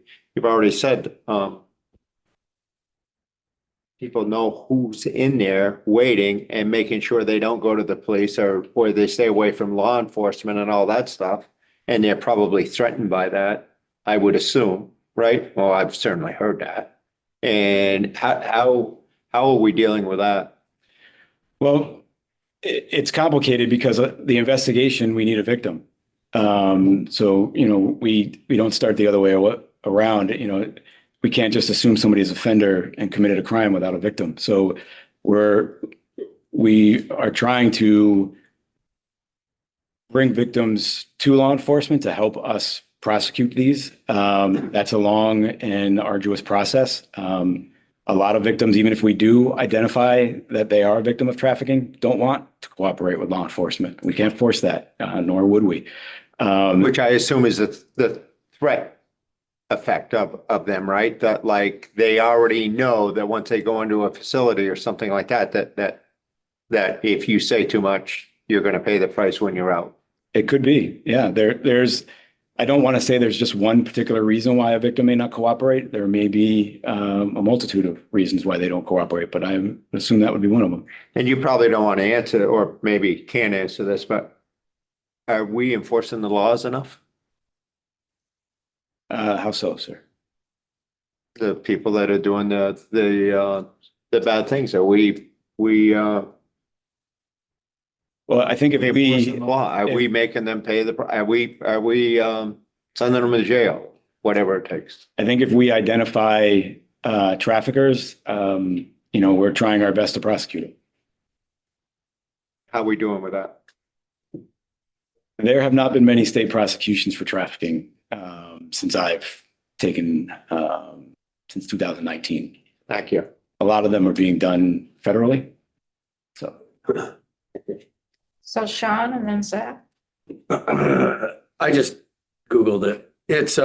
said, people know who's in there waiting and making sure they don't go to the police or they stay away from law enforcement and all that stuff. And they're probably threatened by that, I would assume, right? Well, I've certainly heard that. And how are we dealing with that? Well, it's complicated because the investigation, we need a victim. So, we don't start the other way around. We can't just assume somebody's offender and committed a crime without a victim. So we are trying to bring victims to law enforcement to help us prosecute these. That's a long and arduous process. A lot of victims, even if we do identify that they are a victim of trafficking, don't want to cooperate with law enforcement. We can't force that, nor would we. Which I assume is the threat effect of them, right? That like they already know that once they go into a facility or something like that if you say too much, you're going to pay the price when you're out. It could be. Yeah. I don't want to say there's just one particular reason why a victim may not cooperate. There may be a multitude of reasons why they don't cooperate, but I assume that would be one of them. And you probably don't want to answer or maybe can't answer this, but are we enforcing the laws enough? How so, sir? The people that are doing the bad things, are we Well, I think if enforcing the law? Are we making them pay are we sending them to jail, whatever it takes? I think if we identify traffickers, we're trying our best to prosecute them. How are we doing with that? There have not been many state prosecutions for trafficking since I've taken since 2019. Thank you. A lot of them are being done federally. So So Sean and then Zach. I just Googled it. It's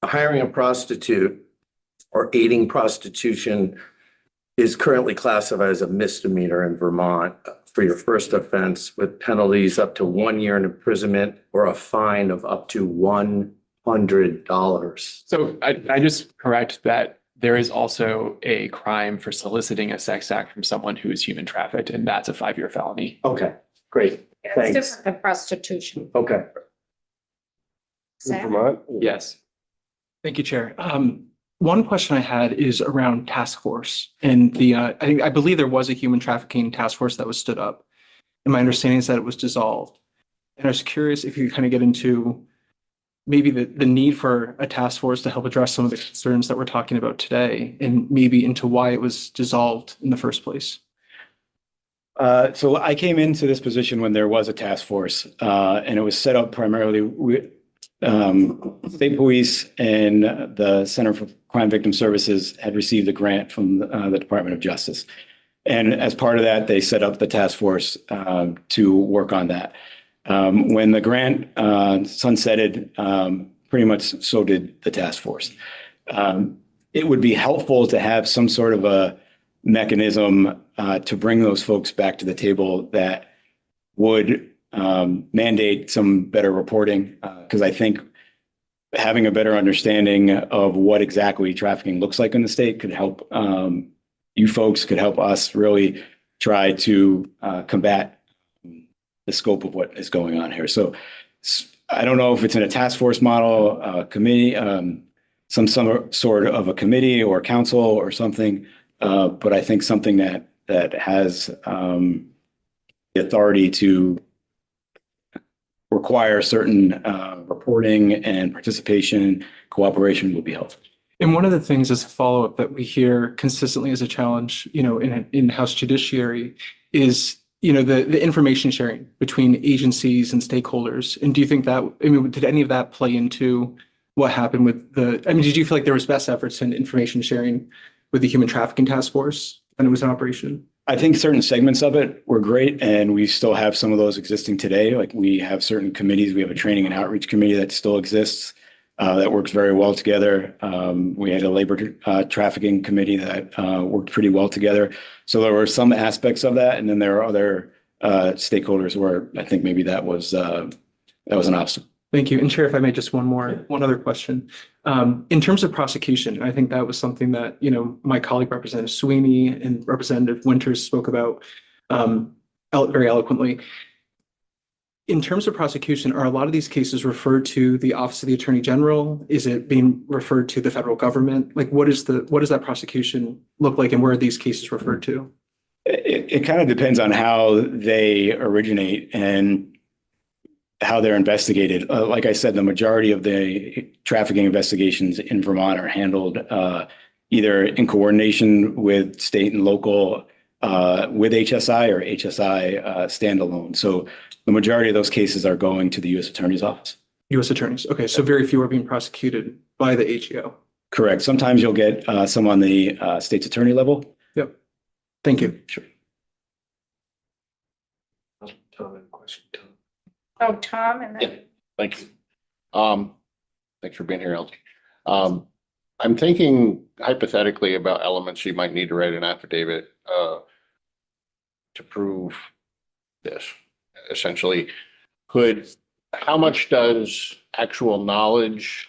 hiring a prostitute or aiding prostitution is currently classified as a misdemeanor in Vermont for your first offense with penalties up to 1 year in imprisonment or a fine of up to $100. So I just correct that there is also a crime for soliciting a sex act from someone who is human trafficked, and that's a 5-year felony. Okay, great. It's Thanks. different than prostitution. Okay. Zach? Yes. Thank you, Chair. One question I had is around task force and I believe there was a human trafficking task force that was stood up. And my understanding is that it was dissolved. And I was curious if you kind of get into maybe the need for a task force to help address some of the concerns that we're talking about today and maybe into why it was dissolved in the first place. So I came into this position when there was a task force, and it was set up primarily with state police and the Center for Crime Victim Services had received a grant from the Department of Justice. And as part of that, they set up the task force to work on that. When the grant sunsetted, pretty much so did the task force. It would be helpful to have some sort of a mechanism to bring those folks back to the table that would mandate some better reporting, because I think having a better understanding of what exactly trafficking looks like in the state could help you folks, could help us really try to combat the scope of what is going on here. So I don't know if it's in a task force model, committee, some sort of a committee or council or something, but I think something that has the authority to require certain reporting and participation, cooperation would be helpful. And one of the things as a follow-up that we hear consistently as a challenge, in House Judiciary is, the information sharing between agencies and stakeholders. And do you think did any of that play into what happened with did you feel like there was best efforts in information sharing with the Human Trafficking Task Force when it was in operation? I think certain segments of it were great, and we still have some of those existing today. Like we have certain committees, we have a training and outreach committee that still exists, that works very well together. We had a labor trafficking committee that worked pretty well together. So there were some aspects of that, and then there are other stakeholders where I think maybe that was an obstacle. Thank you. And Chair, if I may, just one other question. In terms of prosecution, I think that was something that, my colleague Representative Sweeney and Representative Winters spoke about very eloquently. In terms of prosecution, are a lot of these cases referred to the Office of the Attorney General? Is it being referred to the federal government? Like, what does that prosecution look like, and where are these cases referred to? It kind of depends on how they originate and how they're investigated. Like I said, the majority of the trafficking investigations in Vermont are handled either in coordination with state and local, with HSI or HSI standalone. So the majority of those cases are going to the U.S. Attorney's Office. U.S. attorneys. Okay, so very few are being prosecuted by the AGO. Correct. Sometimes you'll get some on the state's attorney level. Yep. Thank you. Sure. Tom, I have a question. Tom. Oh, Tom and then. Thank you. Thanks for being here, Elsie. I'm thinking hypothetically about elements you might need to write an affidavit to prove this. Essentially, how much does actual knowledge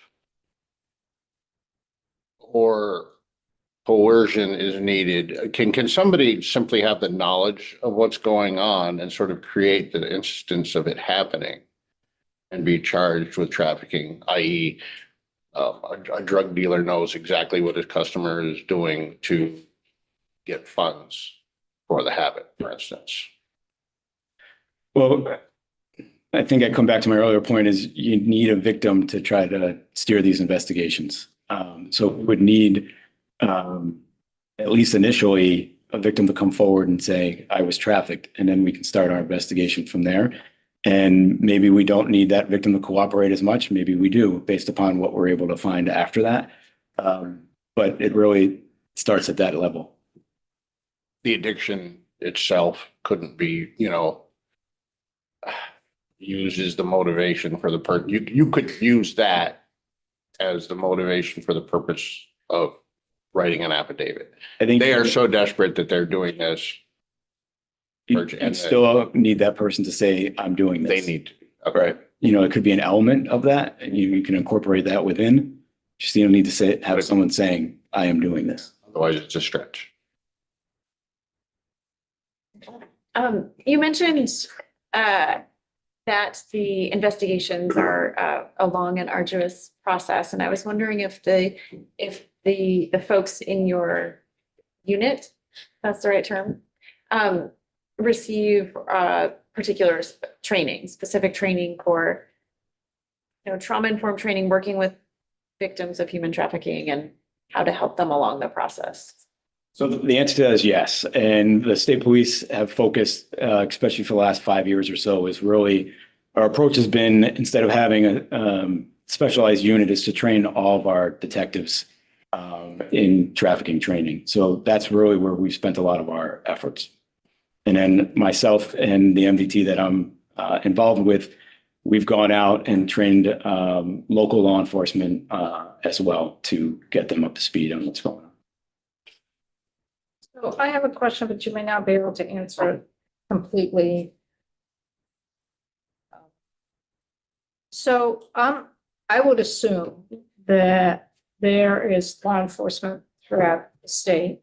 or coercion is needed? Can somebody simply have the knowledge of what's going on and sort of create the instance of it happening and be charged with trafficking, i.e., a drug dealer knows exactly what his customer is doing to get funds for the habit, for instance? Well, I think I come back to my earlier point is you need a victim to try to steer these investigations. So we would need, at least initially, a victim to come forward and say, I was trafficked, and then we can start our investigation from there. And maybe we don't need that victim to cooperate as much. Maybe we do, based upon what we're able to find after that. But it really starts at that level. The addiction itself couldn't be, uses the motivation for the you could use that as the motivation for the purpose of writing an affidavit. I think They are so desperate that they're doing this. you still need that person to say, I'm doing They this. need to. Right. You know, it could be an element of that and you can incorporate that within. Just you don't need to say, have someone saying, I am doing this. Otherwise, it's a stretch. You mentioned, that the investigations are a long and arduous process, and I was wondering if the folks in your unit, that's the right term, receive particular training, specific training for, trauma-informed training, working with victims of human trafficking and how to help them along the process. So the answer to that is yes. And the state police have focused, especially for the last 5 years or so, is really, our approach has been, instead of having a specialized unit, is to train all of our detectives in trafficking training. So that's really where we've spent a lot of our efforts. And then myself and the MDT that I'm involved with, we've gone out and trained local law enforcement as well to get them up to speed on what's going on. So I have a question, but you may not be able to answer it completely. So I would assume that there is law enforcement throughout the state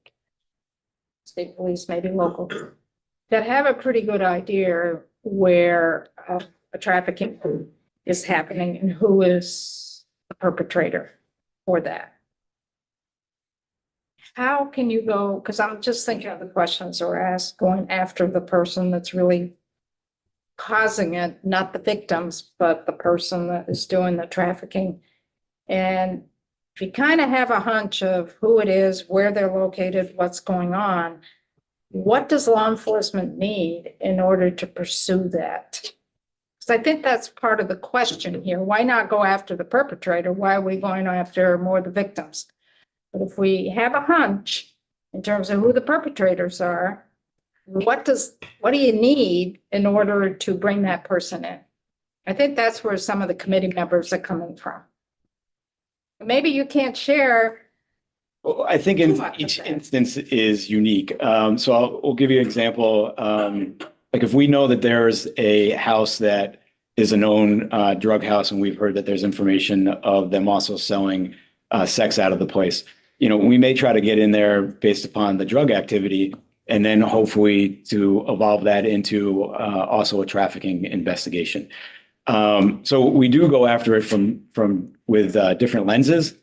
police, maybe local, that have a pretty good idea where a trafficking is happening and who is the perpetrator for that. How can you go, because I'm just thinking of the questions that were asked, going after the person that's really causing it, not the victims, but the person that is doing the trafficking. And if you kind of have a hunch of who it is, where they're located, what's going on, what does law enforcement need in order to pursue that? Because I think that's part of the question here. Why not go after the perpetrator? Why are we going after more the victims? But if we have a hunch in terms of who the perpetrators are, what do you need in order to bring that person in? I think that's where some of the committee members are coming from. Maybe you can't share. Well, I think each instance is unique. So I'll give you an example. Like if we know that there's a house that is a known drug house, and we've heard that there's information of them also selling sex out of the place, we may try to get in there based upon the drug activity, and then hopefully to evolve that into also a trafficking investigation. So we do go after it with different lenses,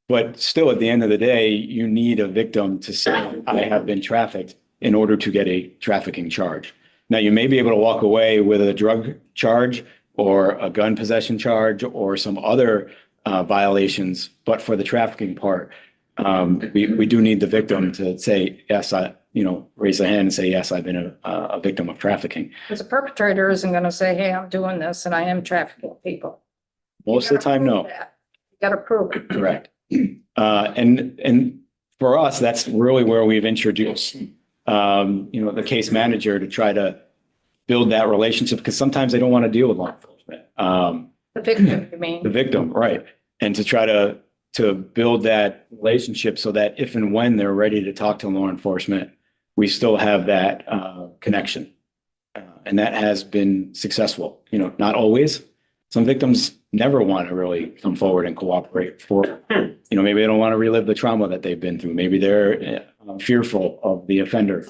but still at the end of the day, you need a victim to say, I have been trafficked in order to get a trafficking charge. Now, you may be able to walk away with a drug charge or a gun possession charge or some other violations, but for the trafficking part, we do need the victim to say, yes, raise a hand and say, yes, I've been a victim of trafficking. Because a perpetrator isn't going to say, hey, I'm doing this and I am trafficking people. Most of the time, no. You got to prove it. Correct. And for us, that's really where we've introduced, the case manager to try to build that relationship, because sometimes they don't want to deal with law enforcement. The victim, you mean? The victim, right. And to try to build that relationship so that if and when they're ready to talk to law enforcement, we still have that connection. And that has been successful, not always. Some victims never want to really come forward and cooperate for, maybe they don't want to relive the trauma that they've been through. Maybe they're fearful of the offender,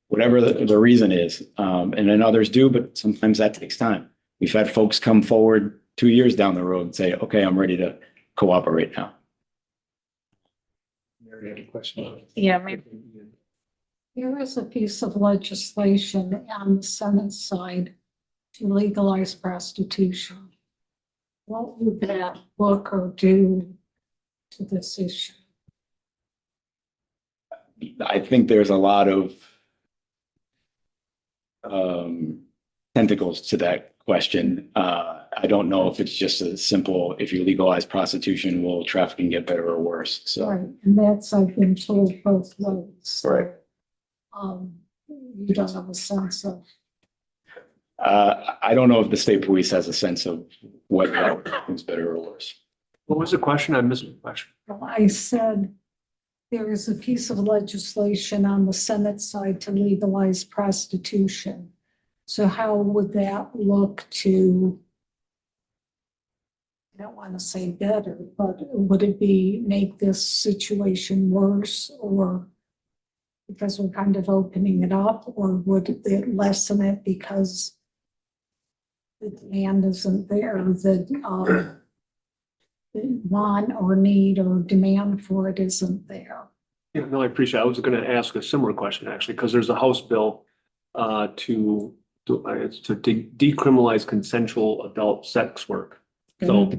whatever the reason is. And then others do, but sometimes that takes time. We've had folks come forward 2 years down the road and say, okay, I'm ready to cooperate now. Mary had a question. Yeah, maybe. There is a piece of legislation on the Senate side to legalize prostitution. What would that look or do to this issue? I think there's a lot of tentacles to that question. I don't know if it's just a simple, if you legalize prostitution, will trafficking get better or worse? So, Right, and that's, I've been told, both ways. Right. You don't have a sense of. I don't know if the state police has a sense of what is better or worse. What was the question? I missed the question. Well, I said there is a piece of legislation on the Senate side to legalize prostitution. So how would that look to, I don't want to say better, but would it be make this situation worse, or because we're kind of opening it up, or would it lessen it because the demand isn't there, the want or need or demand for it isn't there? Yeah, no, I appreciate it. I was going to ask a similar question actually, because there's a House bill to decriminalize consensual adult sex work. So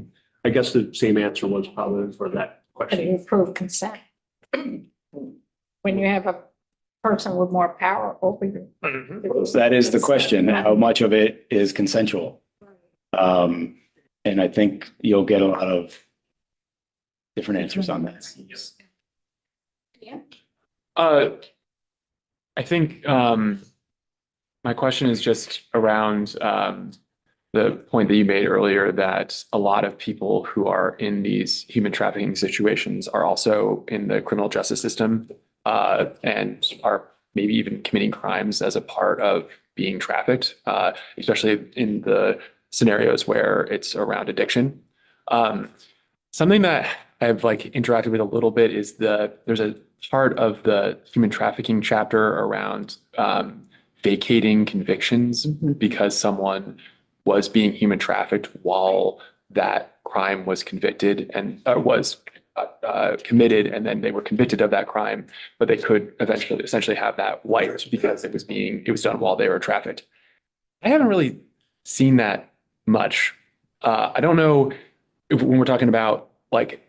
I guess the same answer was probably for that How do question. you approve consent? When you have a person with more power over you. That is the question. How much of it is consensual? And I think you'll get a lot of different answers on that. Yeah. I think my question is just around the point that you made earlier, that a lot of people who are in these human trafficking situations are also in the criminal justice system and are maybe even committing crimes as a part of being trafficked, especially in the scenarios where it's around addiction. Something that I've interacted with a little bit is there's a part of the human trafficking chapter around vacating convictions because someone was being human trafficked while that crime was convicted and was committed, and then they were convicted of that crime, but they could essentially have that wiped because it was done while they were trafficked. I haven't really seen that much. I don't know if when we're talking about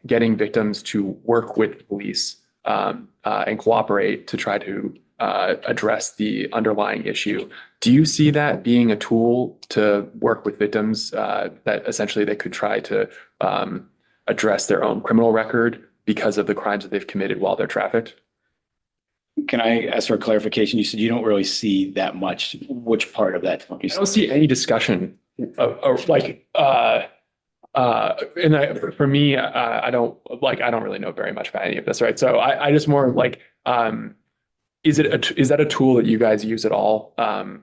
getting victims to work with police and cooperate to try to address the underlying issue. Do you see that being a tool to work with victims that essentially they could try to address their own criminal record because of the crimes that they've committed while they're trafficked? Can I ask for a clarification? You said you don't really see that much. Which part of that? I don't see any discussion of for me, I don't really know very much about any of this, right? So I just more is that a tool that you guys use at all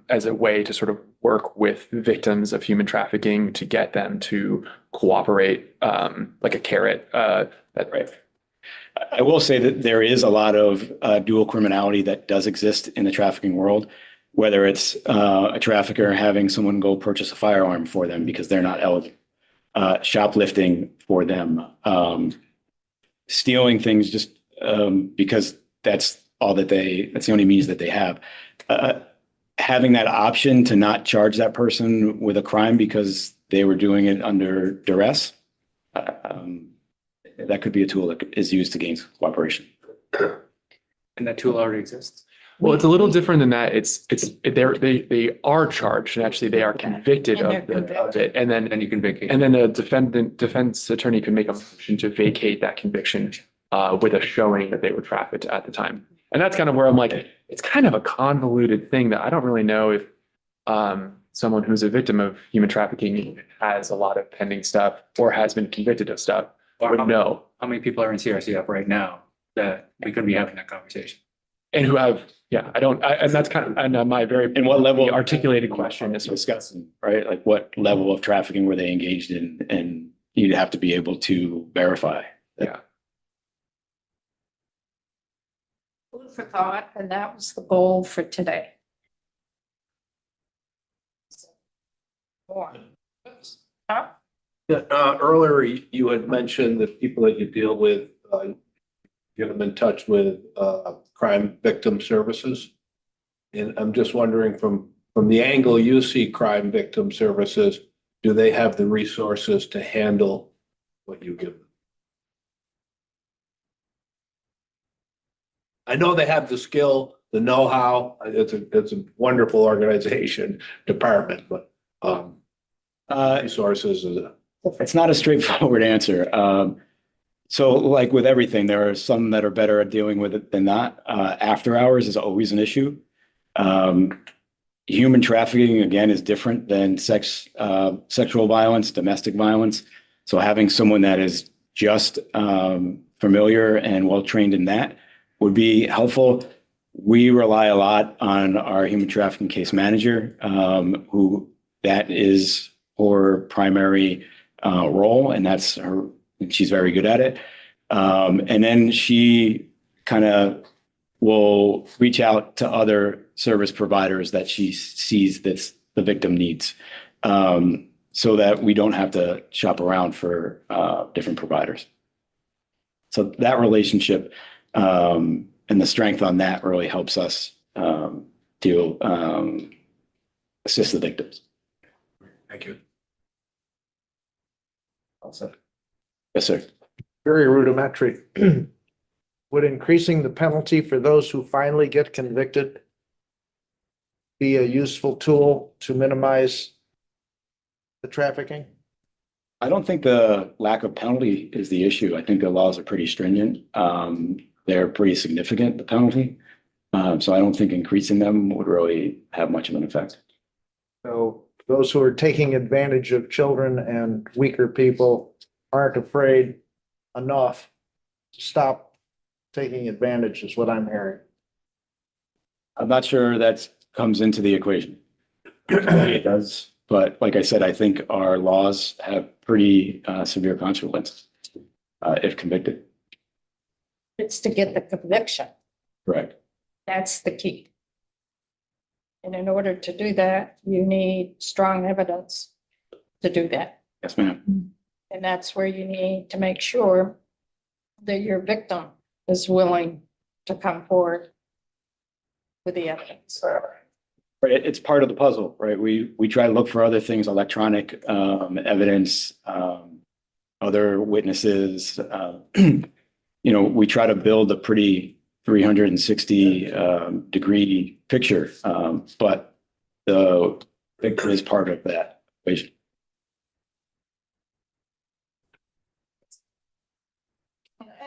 as a way to sort of work with victims of human trafficking to get them to cooperate, like a carrot? Right. I will say that there is a lot of dual criminality that does exist in the trafficking world, whether it's a trafficker having someone go purchase a firearm for them because they're not eligible, shoplifting for them, stealing things just because that's the only means that they have. Having that option to not charge that person with a crime because they were doing it under duress, that could be a tool that is used to gain cooperation. And that tool already exists. Well, it's a little different than that. They are charged and actually they are convicted of it, and then you can vacate. And then a defense attorney can make a motion to vacate that conviction with a showing that they were trafficked at the time. And that's kind of where I'm it's kind of a convoluted thing that I don't really know if someone who's a victim of human trafficking has a lot of pending stuff or has been convicted of stuff would know. How many people are in CRCF right now that we could be having that conversation? And who have, and that's kind of my very. And what level articulated question is discussing, right? Like what level of trafficking were they engaged in? And you'd have to be able to verify that. Yeah. Food for thought, and that was the goal for today. Huh? Yeah, earlier you had mentioned the people that you deal with, get them in touch with crime victim services. And I'm just wondering from the angle you see crime victim services, do they have the resources to handle what you give them? I know they have the skill, the know-how. It's a wonderful organization, department, but resources is it's not a straightforward answer. So like with everything, there are some that are better at dealing with it than not. After hours is always an issue. human trafficking, again, is different than sexual violence, domestic violence. So having someone that is just familiar and well-trained in that would be helpful. We rely a lot on our human trafficking case manager, who that is her primary role, and that's her. She's very good at it. And then she kind of will reach out to other service providers that she sees that the victim needs, so that we don't have to shop around for different providers. So that relationship and the strength on that really helps us to assist the victims. Thank you. Yes, sir. Very rudimentary. Would increasing the penalty for those who finally get convicted be a useful tool to minimize the trafficking? I don't think the lack of penalty is the issue. I think the laws are pretty stringent. They're pretty significant, the penalty. So I don't think increasing them would really have much of an effect. So those who are taking advantage of children and weaker people aren't afraid enough to stop taking advantage, is what I'm hearing. I'm not sure that comes into the equation. It does, but like I said, I think our laws have pretty severe consequences if convicted. It's to get the conviction. Correct. That's the key. And in order to do that, you need strong evidence to do that. Yes, ma'am. And that's where you need to make sure that your victim is willing to come forward with the evidence. Right, it's part of the puzzle, right? We try to look for other things, electronic evidence, other witnesses. We try to build a pretty 360 degree picture, but the victim is part of that equation.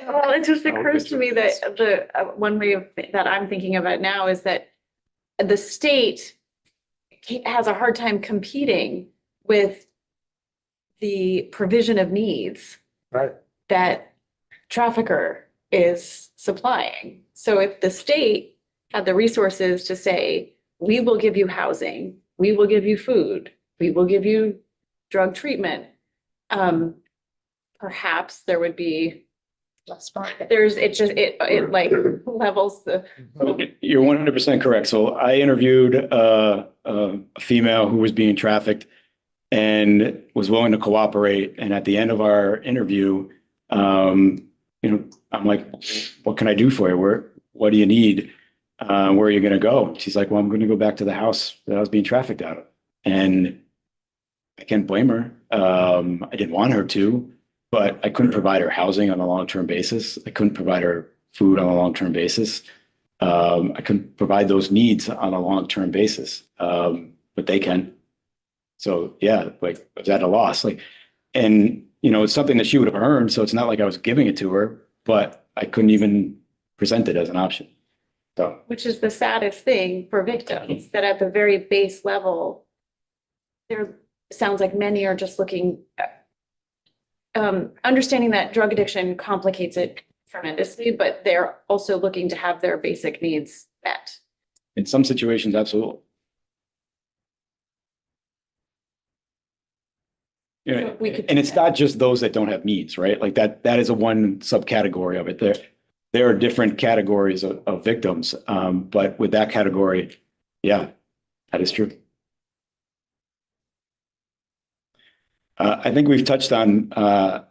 Well, it just occurs to me that the one way that I'm thinking of it now is that the state has a hard time competing with the provision of needs Right. that trafficker is supplying. So if the state had the resources to say, we will give you housing, we will give you food, we will give you drug treatment, perhaps there would be less market. It like levels the. You're 100% correct. So I interviewed a female who was being trafficked and was willing to cooperate. And at the end of our interview, I'm like, what can I do for you? What do you need? Where are you going to go? She's like, well, I'm going to go back to the house that I was being trafficked out of. And I can't blame her. I didn't want her to, but I couldn't provide her housing on a long-term basis. I couldn't provide her food on a long-term basis. I couldn't provide those needs on a long-term basis, but they can. So yeah, like I was at a loss. It's something that she would have earned. So it's not like I was giving it to her, but I couldn't even present it as an option. So. Which is the saddest thing for victims, that at the very base level, there sounds like many are just looking, understanding that drug addiction complicates it tremendously, but they're also looking to have their basic needs met. In some situations, absolutely. And it's not just those that don't have needs, right? Like that is a one subcategory of it. There are different categories of victims, but with that category, yeah, that is true. I think we've touched on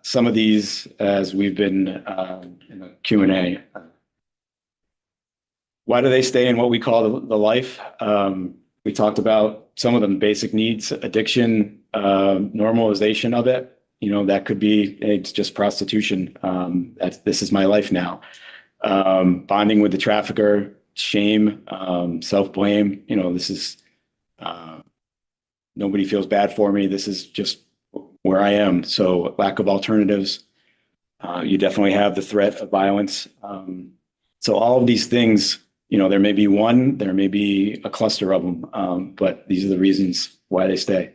some of these as we've been in the Q&A. Why do they stay in what we call the life? We talked about some of them: basic needs, addiction, normalization of it. That could be, it's just prostitution. This is my life now. Bonding with the trafficker, shame, self-blame. This is, nobody feels bad for me. This is just where I am. So lack of alternatives. You definitely have the threat of violence. So all of these things there may be one, there may be a cluster of them, but these are the reasons why they stay.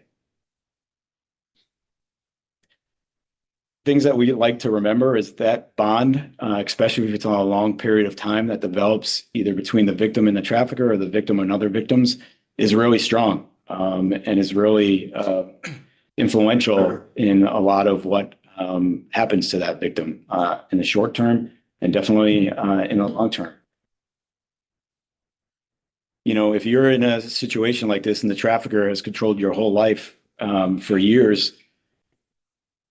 Things that we like to remember is that bond, especially if it's on a long period of time, that develops either between the victim and the trafficker or the victim and other victims, is really strong, and is really influential in a lot of what happens to that victim in the short term and definitely in the long term. If you're in a situation like this and the trafficker has controlled your whole life for years,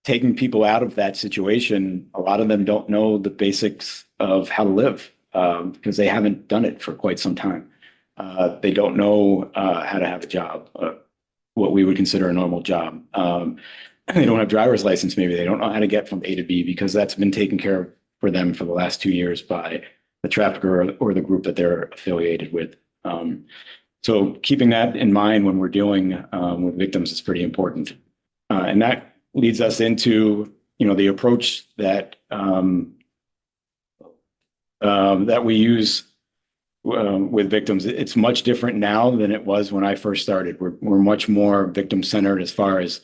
taking people out of that situation, a lot of them don't know the basics of how to live because they haven't done it for quite some time. They don't know how to have a job, what we would consider a normal job. They don't have driver's license, maybe. They don't know how to get from A to B because that's been taken care of for them for the last 2 years by the trafficker or the group that they're affiliated with. So keeping that in mind when we're dealing with victims is pretty important. And that leads us into, the approach that that we use with victims. It's much different now than it was when I first started. We're much more victim centered as far as,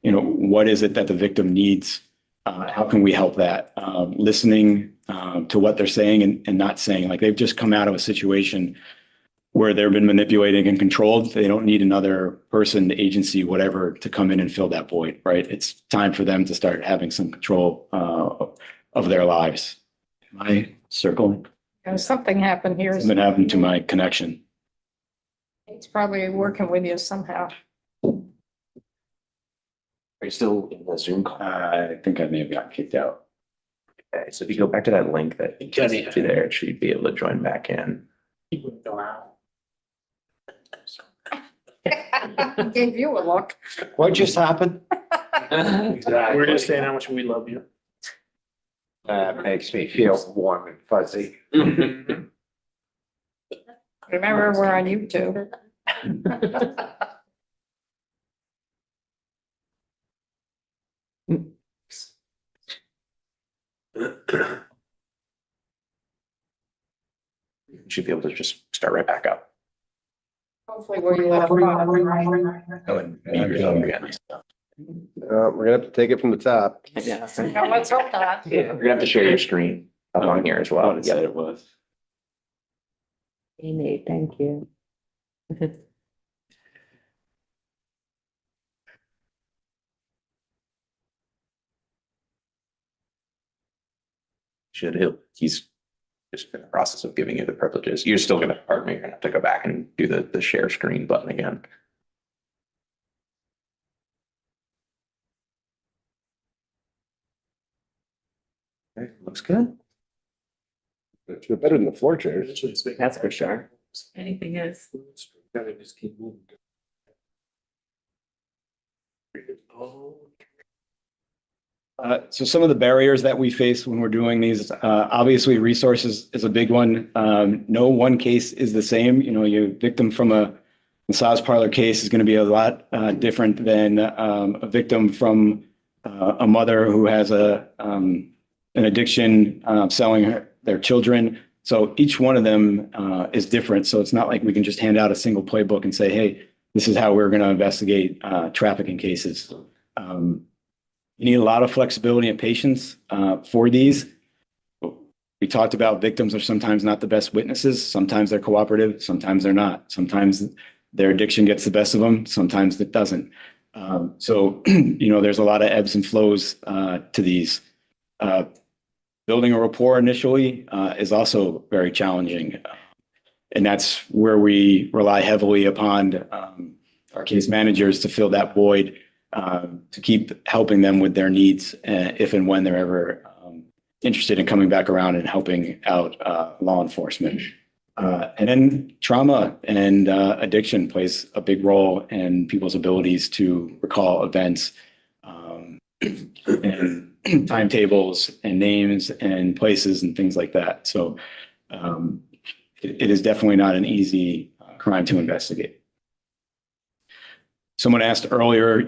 what is it that the victim needs? How can we help that? Listening to what they're saying and not saying. Like they've just come out of a situation where they've been manipulated and controlled. They don't need another person, agency, whatever, to come in and fill that void, right? It's time for them to start having some control of their lives. Am I circling? Something happened here. Something happened to my connection. It's probably working with you somehow. Are you still in the Zoom call? I think I may have gotten kicked out. Okay, so if you go back to that link that you see there, it should be able to join back in. Gave you a look. What just happened? We're just saying how much we love you. That makes me feel warm and fuzzy. Remember, we're on YouTube. You should be able to just start right back up. Hopefully where you left off. Oh, and mute yourself again. We're gonna have to take it from the top. Yeah. Now, let's hope not. You're gonna have to share your screen up on here as well. It said it was. Amy, thank you. He's just in the process of giving you the privileges. You're still gonna, pardon me, you're gonna have to go back and do the share screen button again. Okay, looks good. It's better than the floor chairs. That's for sure. Anything is. Gotta just keep moving. So some of the barriers that we face when we're doing these, obviously resources is a big one. No one case is the same. Your victim from a massage parlor case is going to be a lot different than a victim from a mother who has an addiction, selling their children. So each one of them is different. So it's not like we can just hand out a single playbook and say, hey, this is how we're going to investigate trafficking cases. You need a lot of flexibility and patience for these. We talked about victims are sometimes not the best witnesses. Sometimes they're cooperative. Sometimes they're not. Sometimes their addiction gets the best of them. Sometimes it doesn't. So, there's a lot of ebbs and flows to these. Building a rapport initially is also very challenging. And that's where we rely heavily upon our case managers to fill that void, to keep helping them with their needs if and when they're ever interested in coming back around and helping out law enforcement. And then trauma and addiction plays a big role in people's abilities to recall events and timetables and names and places and things like that. So it is definitely not an easy crime to investigate. Someone asked earlier,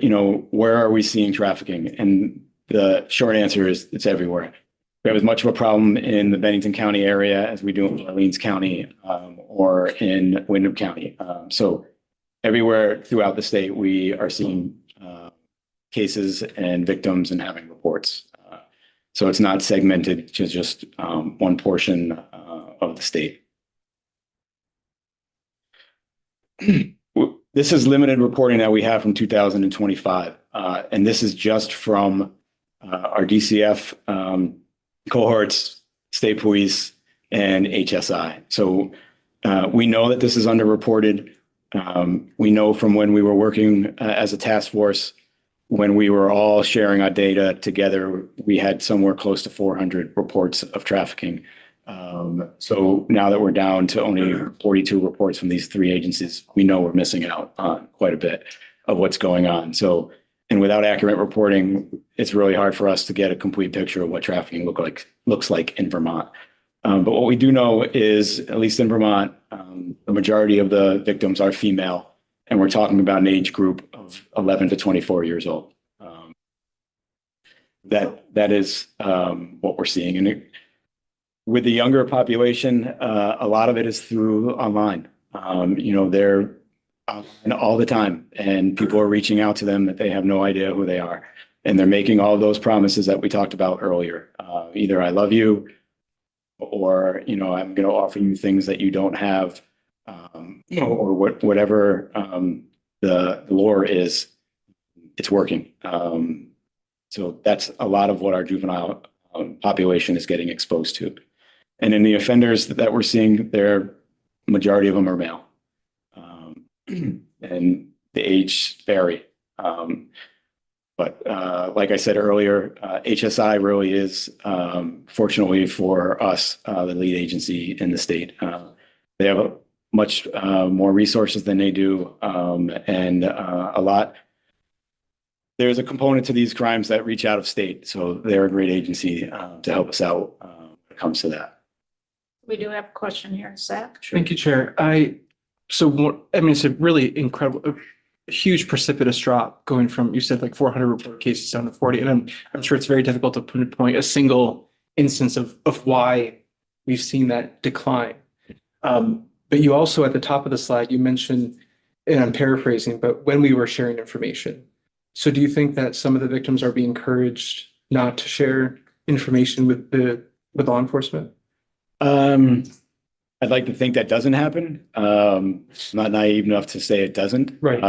where are we seeing trafficking? And the short answer is it's everywhere. we have as much of a problem in the Bennington County area as we do in Orleans County, or in Wyndham County. So everywhere throughout the state, we are seeing cases and victims and having reports. So it's not segmented to just one portion of the state. This is limited reporting that we have from 2025. And this is just from our DCF cohorts, state police, and HSI. So we know that this is underreported. We know from when we were working as a task force, when we were all sharing our data together, we had somewhere close to 400 reports of trafficking. So now that we're down to only 42 reports from these three agencies, we know we're missing out on quite a bit of what's going on. So, and without accurate reporting, it's really hard for us to get a complete picture of what trafficking looks like in Vermont. But what we do know is, at least in Vermont, the majority of the victims are female, and we're talking about an age group of 11 to 24 years old. That is what we're seeing. And with the younger population, a lot of it is through online. They're online all the time, and people are reaching out to them that they have no idea who they are. And they're making all those promises that we talked about earlier. Either I love you, or, I'm going to offer you things that you don't have, or whatever the lure is, it's working. So that's a lot of what our juvenile population is getting exposed to. And in the offenders that we're seeing, majority of them are male. And the age vary. But like I said earlier, HSI really is, fortunately for us, the lead agency in the state. They have much more resources than they do, and a lot. There's a component to these crimes that reach out of state, so they're a great agency to help us out when it comes to that. We do have a question here, Zach. Thank you, Chair. It's a really incredible, a huge precipitous drop going from, you said like 400 reported cases down to 40. And I'm sure it's very difficult to pinpoint a single instance of why we've seen that decline. But you also, at the top of the slide, you mentioned, and I'm paraphrasing, but when we were sharing information. So do you think that some of the victims are being encouraged not to share information with law enforcement? I'd like to think that doesn't happen. I'm not naive enough to say it doesn't. Right.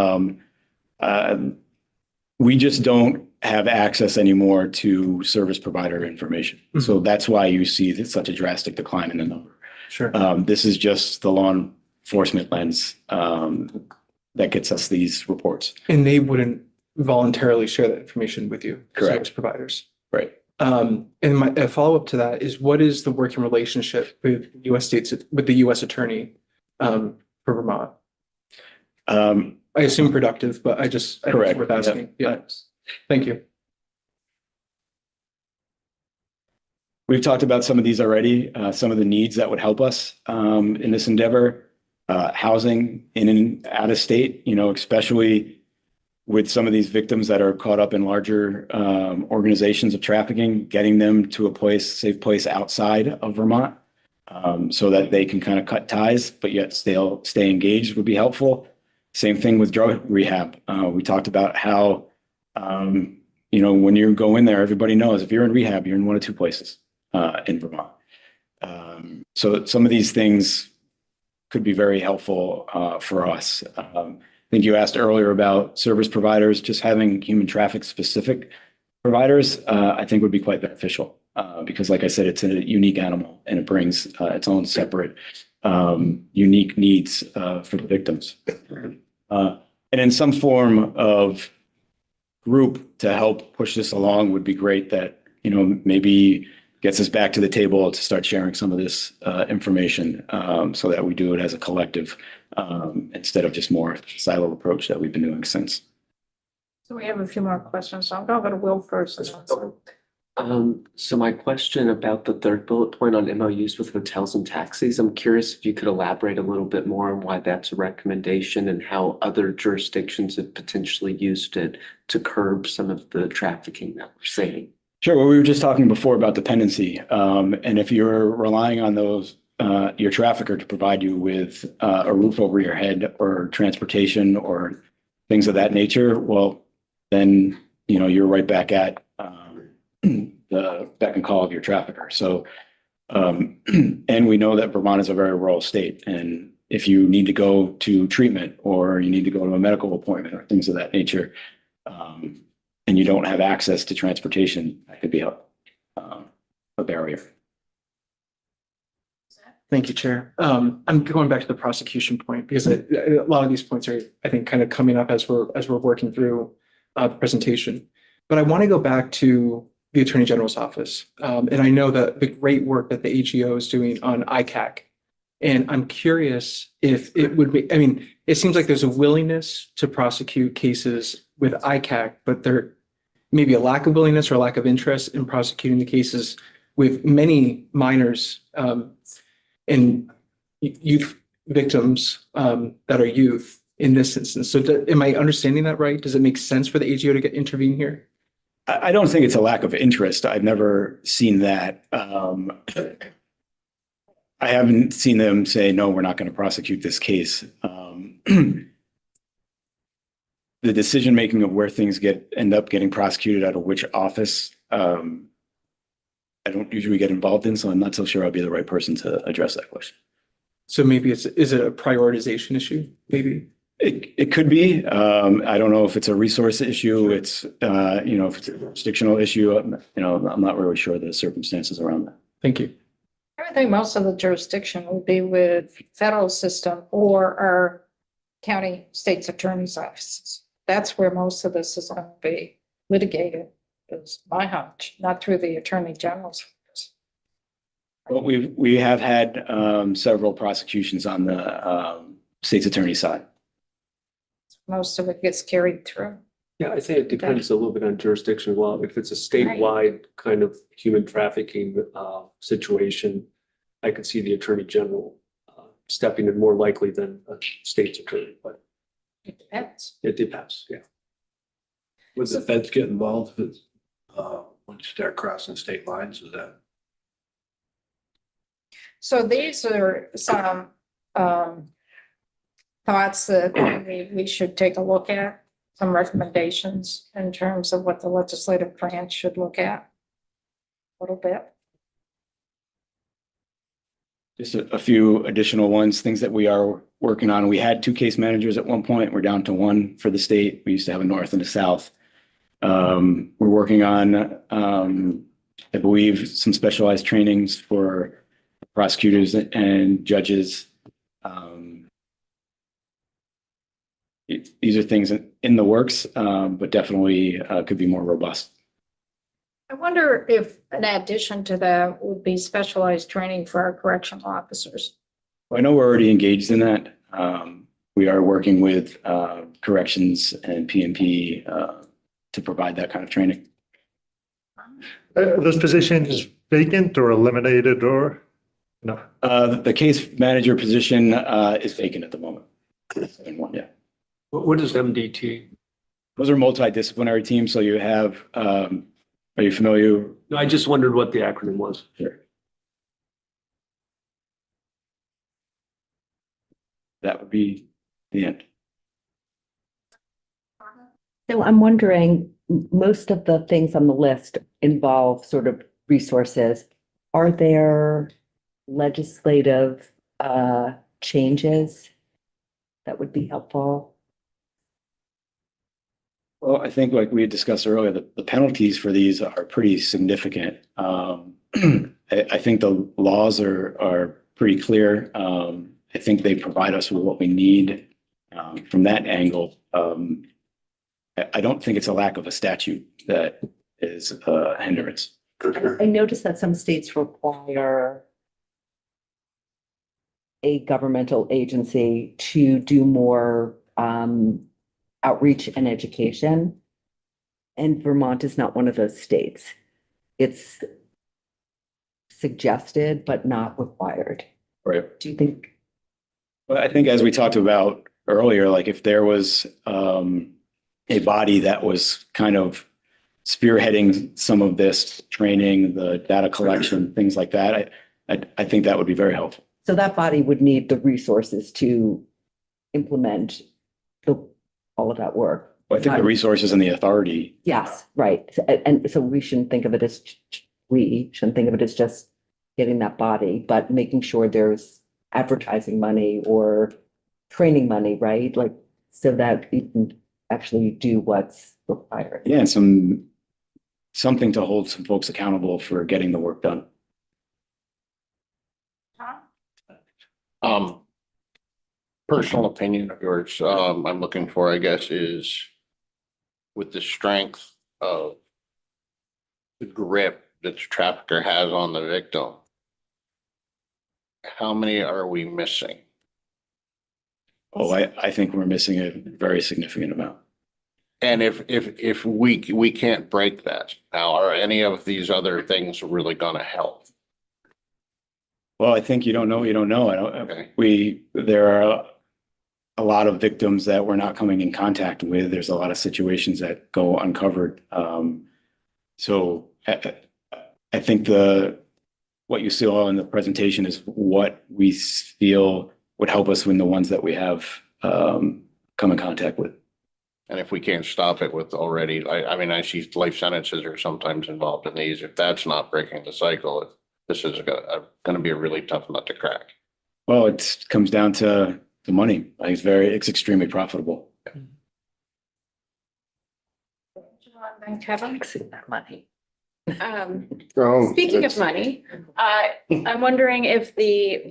We just don't have access anymore to service provider information. Mm-hmm. So that's why you see such a drastic decline in the number. Sure. This is just the law enforcement lens that gets us these reports. And they wouldn't voluntarily share that information with you, correct, service providers. Right. And a follow-up to that is, what is the working relationship with the U.S. Attorney for Vermont? I assume productive, but I think it's worth asking. Yeah. Thank you. We've talked about some of these already, some of the needs that would help us in this endeavor. Housing in and out of state, especially with some of these victims that are caught up in larger organizations of trafficking, getting them to a safe place outside of Vermont, so that they can kind of cut ties, but yet stay engaged would be helpful. Same thing with drug rehab. We talked about how, when you go in there, everybody knows if you're in rehab, you're in one of two places in Vermont. So some of these things could be very helpful for us. I think you asked earlier about service providers, just having human traffic specific providers, I think would be quite beneficial because, like I said, it's a unique animal and it brings its own separate unique needs for the victims. And in some form of group to help push this along would be great, that, maybe gets us back to the table to start sharing some of this information so that we do it as a collective instead of just more silo approach that we've been doing since. So we have a few more questions. So I'm going to go to Will first. So my question about the third bullet point on MOUs with hotels and taxis, I'm curious if you could elaborate a little bit more on why that's a recommendation and how other jurisdictions have potentially used it to curb some of the trafficking that we're seeing. Sure. Well, we were just talking before about dependency. And if you're relying on those, your trafficker to provide you with a roof over your head or transportation or things of that nature, well, then, you know, you're right back at the beck and call of your trafficker. So, and we know that Vermont is a very rural state. And if you need to go to treatment or you need to go to a medical appointment or things of that nature, and you don't have access to transportation, that could be a barrier. Thank you, Chair. I'm going back to the prosecution point because a lot of these points are, I think, kind of coming up as we're working through the presentation. But I want to go back to the Attorney General's office. And I know that the great work that the AGO is doing on ICAC. And I'm curious if it would be, I mean, it seems like there's a willingness to prosecute cases with ICAC, but there may be a lack of willingness or a lack of interest in prosecuting the cases with many minors and youth victims that are youth in this instance. So am I understanding that right? Does it make sense for the AGO to intervene here? I don't think it's a lack of interest. I've never seen that. I haven't seen them say, no, we're not going to prosecute this case. The decision-making of where things end up getting prosecuted out of which office, I don't usually get involved in, so I'm not so sure I'll be the right person to address that question. So maybe is it a prioritization issue? Maybe it could be. I don't know if it's a resource issue. It's you know, if it's a jurisdictional issue. You know, I'm not really sure the circumstances around that. Thank you. I think most of the jurisdiction will be with federal system or our county state's attorney's offices. That's where most of this is going to be litigated, is my hunch, not through the attorney general's office. But we have had several prosecutions on the state's attorney side. Most of it gets carried through. Yeah, I think it depends a little bit on jurisdiction as well. If it's a statewide kind of human trafficking situation, I could see the Attorney General stepping in more likely than a state's attorney, but it depends. It depends, yeah. Would the feds get involved if it's when you start crossing state lines? Is that? So these are some thoughts that we should take a look at, some recommendations in terms of what the legislative branch should look at a little bit. Just a few additional ones, things that we are working on. We had 2 case managers at one point. We're down to 1 for the state. We used to have a north and a south. We're working on, I believe, some specialized trainings for prosecutors and judges. These are things in the works, but definitely could be more robust. I wonder if an addition to that would be specialized training for our correctional officers. I know we're already engaged in that. We are working with corrections and PNP to provide that kind of training. Those positions vacant or eliminated or no? The case manager position is vacant at the moment. Yeah. What is MDT? Those are multidisciplinary teams. So you have, are you familiar? No, I just wondered what the acronym was. Sure. That would be the end. So I'm wondering, most of the things on the list involve sort of resources. Are there legislative changes that would be helpful? Well, I think like we had discussed earlier, the penalties for these are pretty significant. I think the laws are pretty clear. I think they provide us with what we need from that angle. I don't think it's a lack of a statute that is a hindrance. I noticed that some states require a governmental agency to do more outreach and education. And Vermont is not one of those states. It's suggested, but not required. Right. Do you think? Well, I think as we talked about earlier, like if there was a body that was kind of spearheading some of this training, the data collection, things like that. I think that would be very helpful. So that body would need the resources to implement all of that work. I think the resources and the authority. Yes, right. And so we shouldn't think of it as, just getting that body, but making sure there's advertising money or training money, right? Like, so that you can actually do what's required. Yeah, and something to hold some folks accountable for getting the work done. Personal opinion of yours, I'm looking for, I guess, is with the strength of the grip that the trafficker has on the victim, how many are we missing? Oh, I think we're missing a very significant amount. And if we can't break that, now, are any of these other things really gonna help? Well, I think you don't know, there are a lot of victims that we're not coming in contact with. There's a lot of situations that go uncovered. So I think what you saw in the presentation is what we feel would help us win the ones that we have come in contact with. And if we can't stop it with already, I mean, I see life sentences are sometimes involved in these. If that's not breaking the cycle, this is gonna be a really tough nut to crack. Well, it comes down to the money. It's extremely profitable. Then Kevin? That money. Speaking of money, I'm wondering if the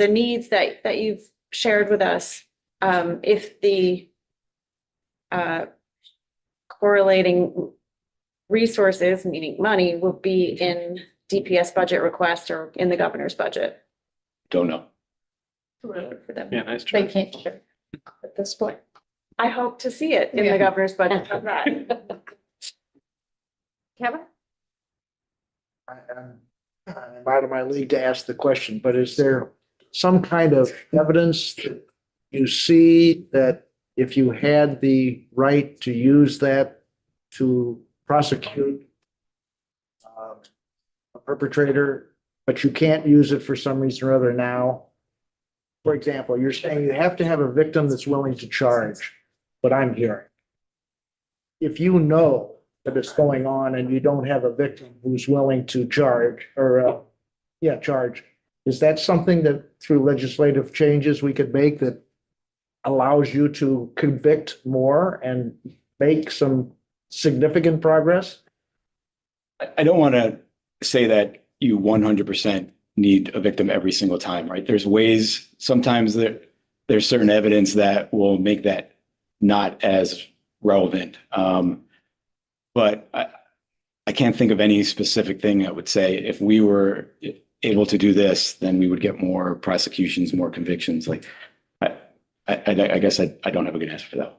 needs that you've shared with us, if the correlating resources, meaning money, will be in DPS budget request or in the governor's budget. Don't know. For them. Yeah, nice try. They can't share at this point. I hope to see it in the governor's budget. How's that? Kevin? I'm out of my league to ask the question, but is there some kind of evidence that you see that if you had the right to use that to prosecute a perpetrator, but you can't use it for some reason or other now? For example, you're saying you have to have a victim that's willing to charge, what I'm hearing. If you know that it's going on and you don't have a victim who's willing to charge charge, is that something that through legislative changes we could make that allows you to convict more and make some significant progress? I don't want to say that you 100% need a victim every single time, right? There's ways, sometimes there's certain evidence that will make that not as relevant. But I can't think of any specific thing that would say if we were able to do this, then we would get more prosecutions, more convictions. Like, I guess I don't have a good answer for that.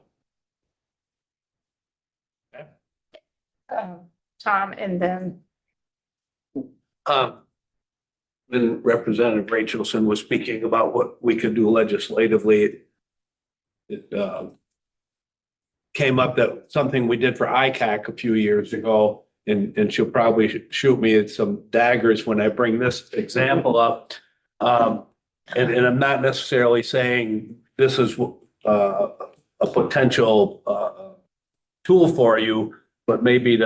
Tom, and then When Representative Rachelson was speaking about what we could do legislatively, it came up that something we did for ICAC a few years ago, and she'll probably shoot me at some daggers when I bring this example up. And I'm not necessarily saying this is a potential tool for you, but maybe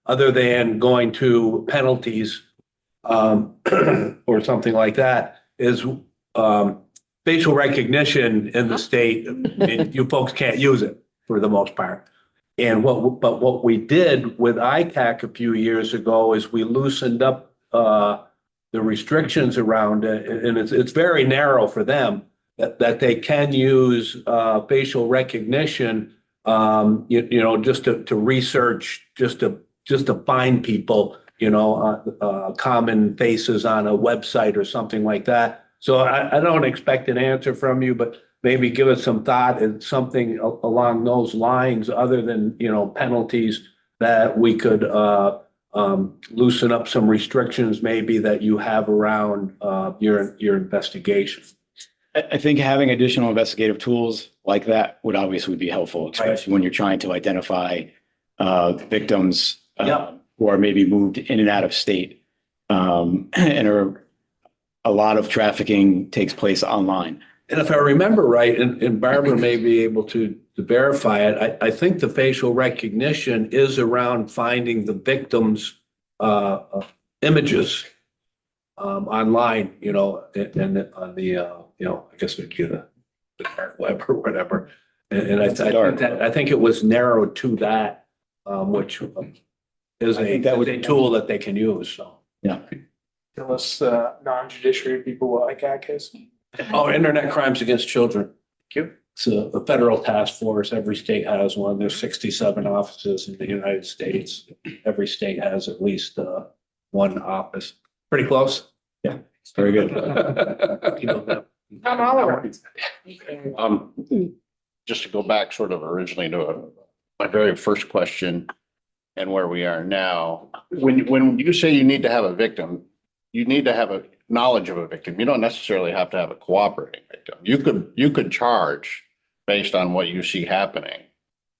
other than going to penalties or something like that, is facial recognition in the state. You folks can't use it for the most part. And what we did with ICAC a few years ago is we loosened up the restrictions around it, and it's very narrow for them that they can use facial recognition, just to research, just to find people, common faces on a website or something like that. So I don't expect an answer from you, but maybe give us some thought and something along those lines, other than, penalties, that we could loosen up some restrictions maybe that you have around your investigation. I think having additional investigative tools like that would obviously be helpful, especially when you're trying to identify victims who are maybe moved in and out of state. And a lot of trafficking takes place online. And if I remember right, and Barbara may be able to verify it, I think the facial recognition is around finding the victims' images online, and on the, I guess we'd get the dark web or whatever. And I think it was narrowed to that, which is a tool that they can use, so. Yeah. Unless non-judiciary people will like ACAS. Oh, internet crimes against children. It's a federal task force. Every state has one. There's 67 offices in the United States. Every state has at least one office. Pretty close. Yeah, very good. You know that. Tom Oliver. Just to go back sort of originally to my very first question and where we are now, when you say you need to have a victim, you need to have a knowledge of a victim. You don't necessarily have to have a cooperating victim. You could charge based on what you see happening.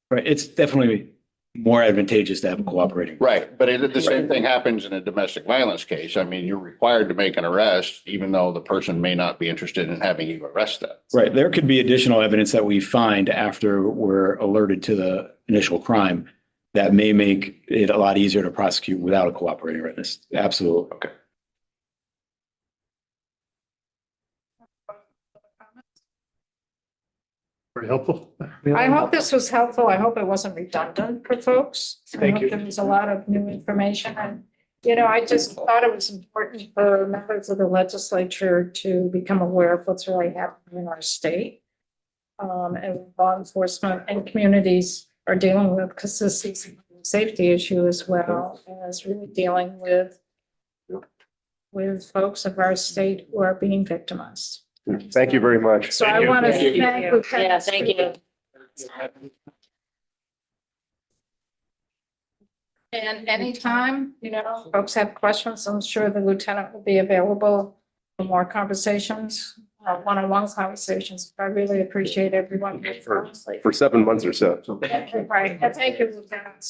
Right. It's definitely more advantageous to have a cooperating. Right. But the same thing happens in a domestic violence case. I mean, you're required to make an arrest, even though the person may not be interested in having you arrest them. Right. There could be additional evidence that we find after we're alerted to the initial crime that may make it a lot easier to prosecute without a cooperating witness. Absolutely. Okay. Very helpful. I hope this was helpful. I hope it wasn't redundant for folks. Thank you. I hope there was a lot of new information and, I just thought it was important for members of the legislature to become aware of what's really happening in our state. And law enforcement and communities are dealing with, because this is a safety issue as well as really dealing with folks of our state who are being victimized. Thank you very much. So I want to thank Lieutenant. Yeah, thank you. And anytime, folks have questions, I'm sure the lieutenant will be available for more conversations, one-on-one conversations. I really appreciate everyone. For 7 months or so. Right. Thank you, Lieutenant.